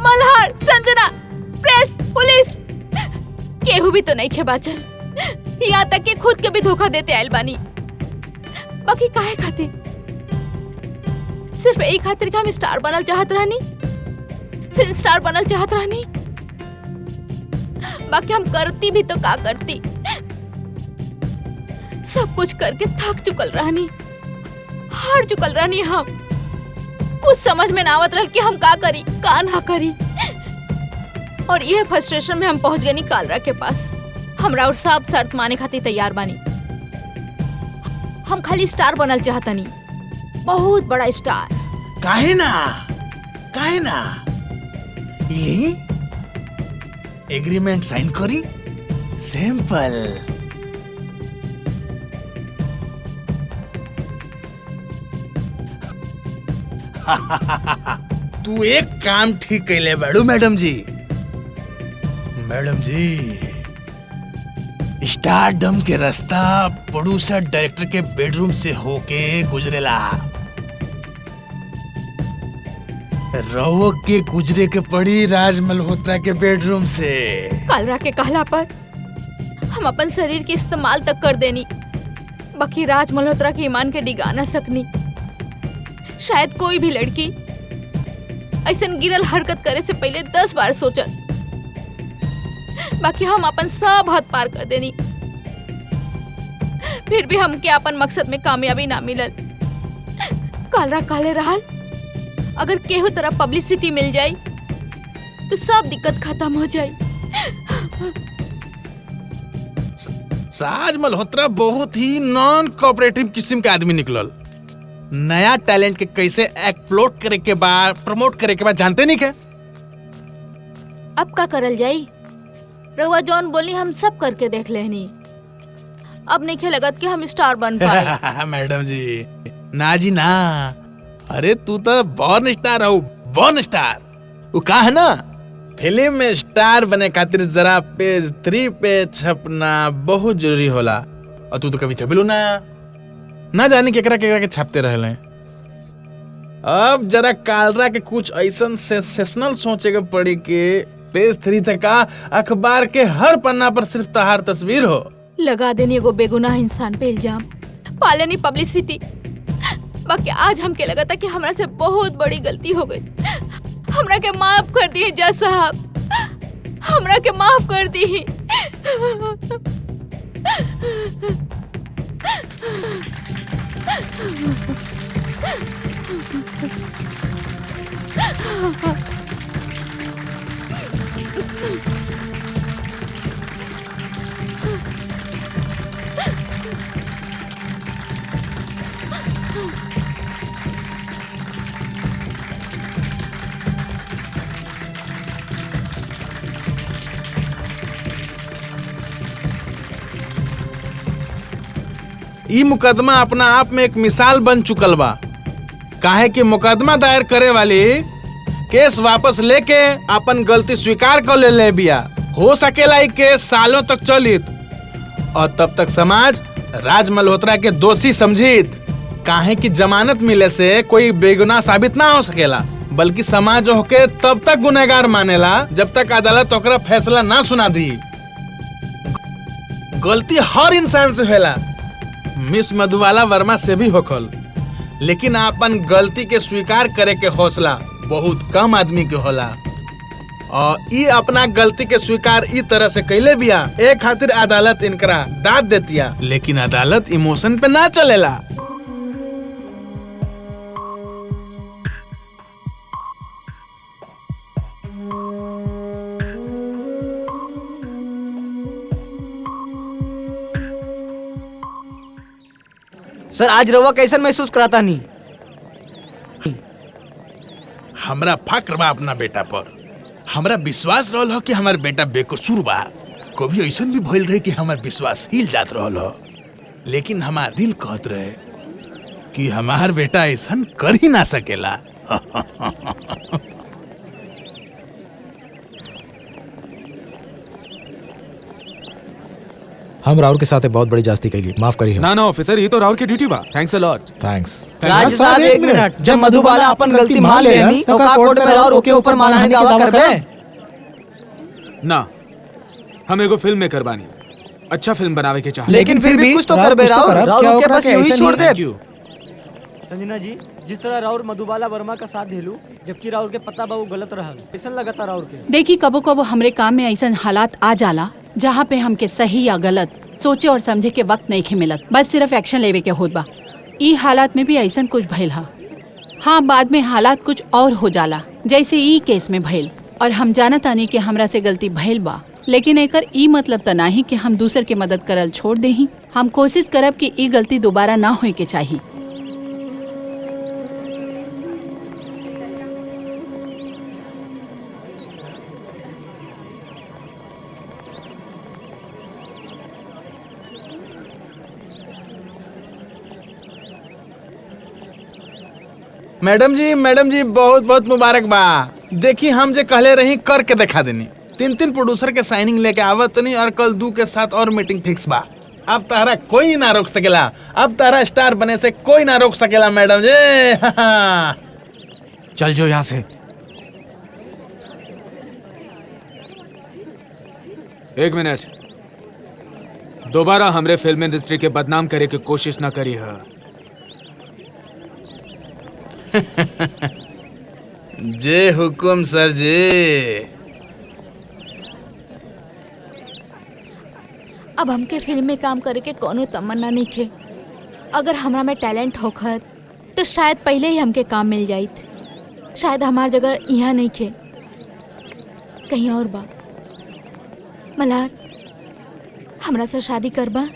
मल्हार, संजना, प्रेस, पुलिस केहू भी तो नहीं खे बाचल। यहाँ तक कि खुद के भी धोखा देते आयल बानी। बाकी काहे खातिर? सिर्फ एक खातिर कि हम स्टार बनल चाहत रहनी, फिल्म स्टार बनल चाहत रहनी। बाकी हम करती भी तो का करती, सब कुछ करके थक चुकल रहनी। हार चुकल रहनी हम। कुछ समझ में ना आवत रहल कि हम का करी का ना करी। और यह फ्रस्ट्रेशन में हम पहुंच गए कालरा के पास। हमरा और सब शर्त माने खातिर तैयार बानी। हम खाली स्टार बनल चाहतनी, बहुत बड़ा स्टार। काहे ना ये एग्रीमेंट साइन करी, सिंपल। तू एक काम ठीक कैले बाड़ू मैडम जी। मैडम जी, स्टारडम के रास्ता प्रोड्यूसर डायरेक्टर के बेडरूम से होके गुजरेला। रवो के गुजरे के पड़ी राज मल्होत्रा के बेडरूम से। कालरा के कहला पर हम अपन शरीर के इस्तेमाल तक कर देनी, बाकी राज मल्होत्रा के ईमान के डिगा ना सकनी। शायद कोई भी लड़की ऐसन गिरल हरकत करे से पहले 10 बार सोचत, बाकी हम अपन सब हद पार कर देनी। फिर भी हमके अपन मकसद में कामयाबी ना मिलल। कालरा काले रहल, अगर केहू तरह पब्लिसिटी मिल जाए तो सब दिक्कत खत्म हो जाए। राज मल्होत्रा बहुत ही नॉन कोऑपरेटिव किस्म के आदमी निकलल। नया टैलेंट के कैसे एक्सप्लोर करे के बाद, प्रमोट करे के बाद जानते नहीं क्या? अब का करल जाई? रउआ जौन बोली हम सब करके देख लेनी। अब नहीं लगत कि हम स्टार बन पाए। मैडम जी, ना जी ना। अरे तू तो बॉर्न स्टार हो, बॉर्न स्टार। वो कहा है ना, फिल्म में स्टार बने खातिर जरा पेज 3 पे छपना बहुत जरूरी होला। और तू तो कभी छपिलू ना जाने केकरा के छापते रहले। अब जरा कालरा के कुछ ऐसा सेंसेशनल सोचे के पड़ी कि पेज 3 तक का अखबार के हर पन्ना पर सिर्फ तहार तस्वीर हो। लगा देनी एगो बेगुनाह इंसान पे इल्जाम, पालेनी पब्लिसिटी। बाकी आज हमके लगा था कि हमरा से बहुत बड़ी गलती हो गई। हमरा के माफ कर दी जज साहब, हमरा के माफ कर दी। ई मुकदमा अपना आप में एक मिसाल बन चुकल बा। काहे कि मुकदमा दायर करे वाली केस वापस लेके अपन गलती स्वीकार कर ले बिया। हो सकेला ई केस सालों तक चलित और तब तक समाज राज मल्होत्रा के दोषी समझित। काहे कि जमानत मिले से कोई बेगुनाह साबित ना हो सकेला, बल्कि समाज होके तब तक गुनहगार मानेला जब तक अदालत ओकरा फैसला ना सुना दी। गलती हर इंसान से होला, मिस मधुबाला वर्मा से भी होखल, लेकिन अपन गलती के स्वीकार करे के हौसला बहुत कम आदमी के होला। और ई अपना गलती के स्वीकार ई तरह से कैले बिया, एक खातिर अदालत इनकरा दाद देतिया। लेकिन अदालत इमोशन पे ना चलेला। सर आज रउआ कैसन महसूस कराता नहीं? हमरा फक्र बा अपना बेटा पर। हमरा विश्वास रहल हो कि हमार बेटा बेकसूर बा। कभी ऐसा भी भइल रहे कि हमार विश्वास हिल जात रहल हो, लेकिन हमार दिल कहत रहे कि हमार बेटा ऐसा कर ही ना सकेला। हम राउर के साथ बहुत बड़ी जास्ती कैली, माफ करी। ना ऑफिसर, ये तो राउर की ड्यूटी बा। Thanks a lot. थैंक्स। राज साहब एक मिनट, जब मधुबाला अपन गलती मान लेनी तो का कोर्ट में राउर ओके ऊपर मानहानि के दावा करबे? ना, हम एगो फिल्म मेकर बानी, अच्छा फिल्म बनावे के चाह। लेकिन फिर भी कुछ तो करबे राउर के पास यूं ही छोड़ दे। संजना जी, जिस तरह राउर मधुबाला वर्मा का साथ देलू, जबकि राउर के पता बाबू गलत रहल, ऐसा लगता राउर के। देखी कबो कबो हमरे काम में ऐसा हालात आ जाला जहाँ पे हमके सही या गलत सोचे और समझे के वक्त नहीं मिलत, बस सिर्फ एक्शन लेवे के होत बा। ई हालात में भी ऐसा कुछ भइल हा। हाँ, बाद में हालात कुछ और हो जाला, जैसे ई केस में भइल। और हम जानत आनी कि हमरा से गलती भइल बा, लेकिन एकर ई मतलब त नाही कि हम दूसर के मदद करल छोड़ देही। हम कोशिश करब कि ई गलती दोबारा ना होए के चाहिए। मैडम जी बहुत बहुत मुबारक बा। देखी हम जे कहले रही करके दिखा देनी। 3 प्रोड्यूसर के साइनिंग लेके आवत नहीं और कल 2 के साथ और मीटिंग फिक्स बा। अब तारा कोई ना रोक सकेला, अब तारा स्टार बने से कोई ना रोक सकेला मैडम जी। चल जो यहाँ से। एक मिनट, दोबारा हमरे फिल्म इंडस्ट्री के बदनाम करे की कोशिश ना करी है। जे हुकुम सर जी। अब हमके फिल्म में काम करे के कोनो तमन्ना नहीं खे। अगर हमरा में टैलेंट होखत तो शायद पहले ही हमके काम मिल जाइत। शायद हमार जगह यहाँ नहीं खे, कहीं और बा। मल्हार, हमरा से शादी करबा?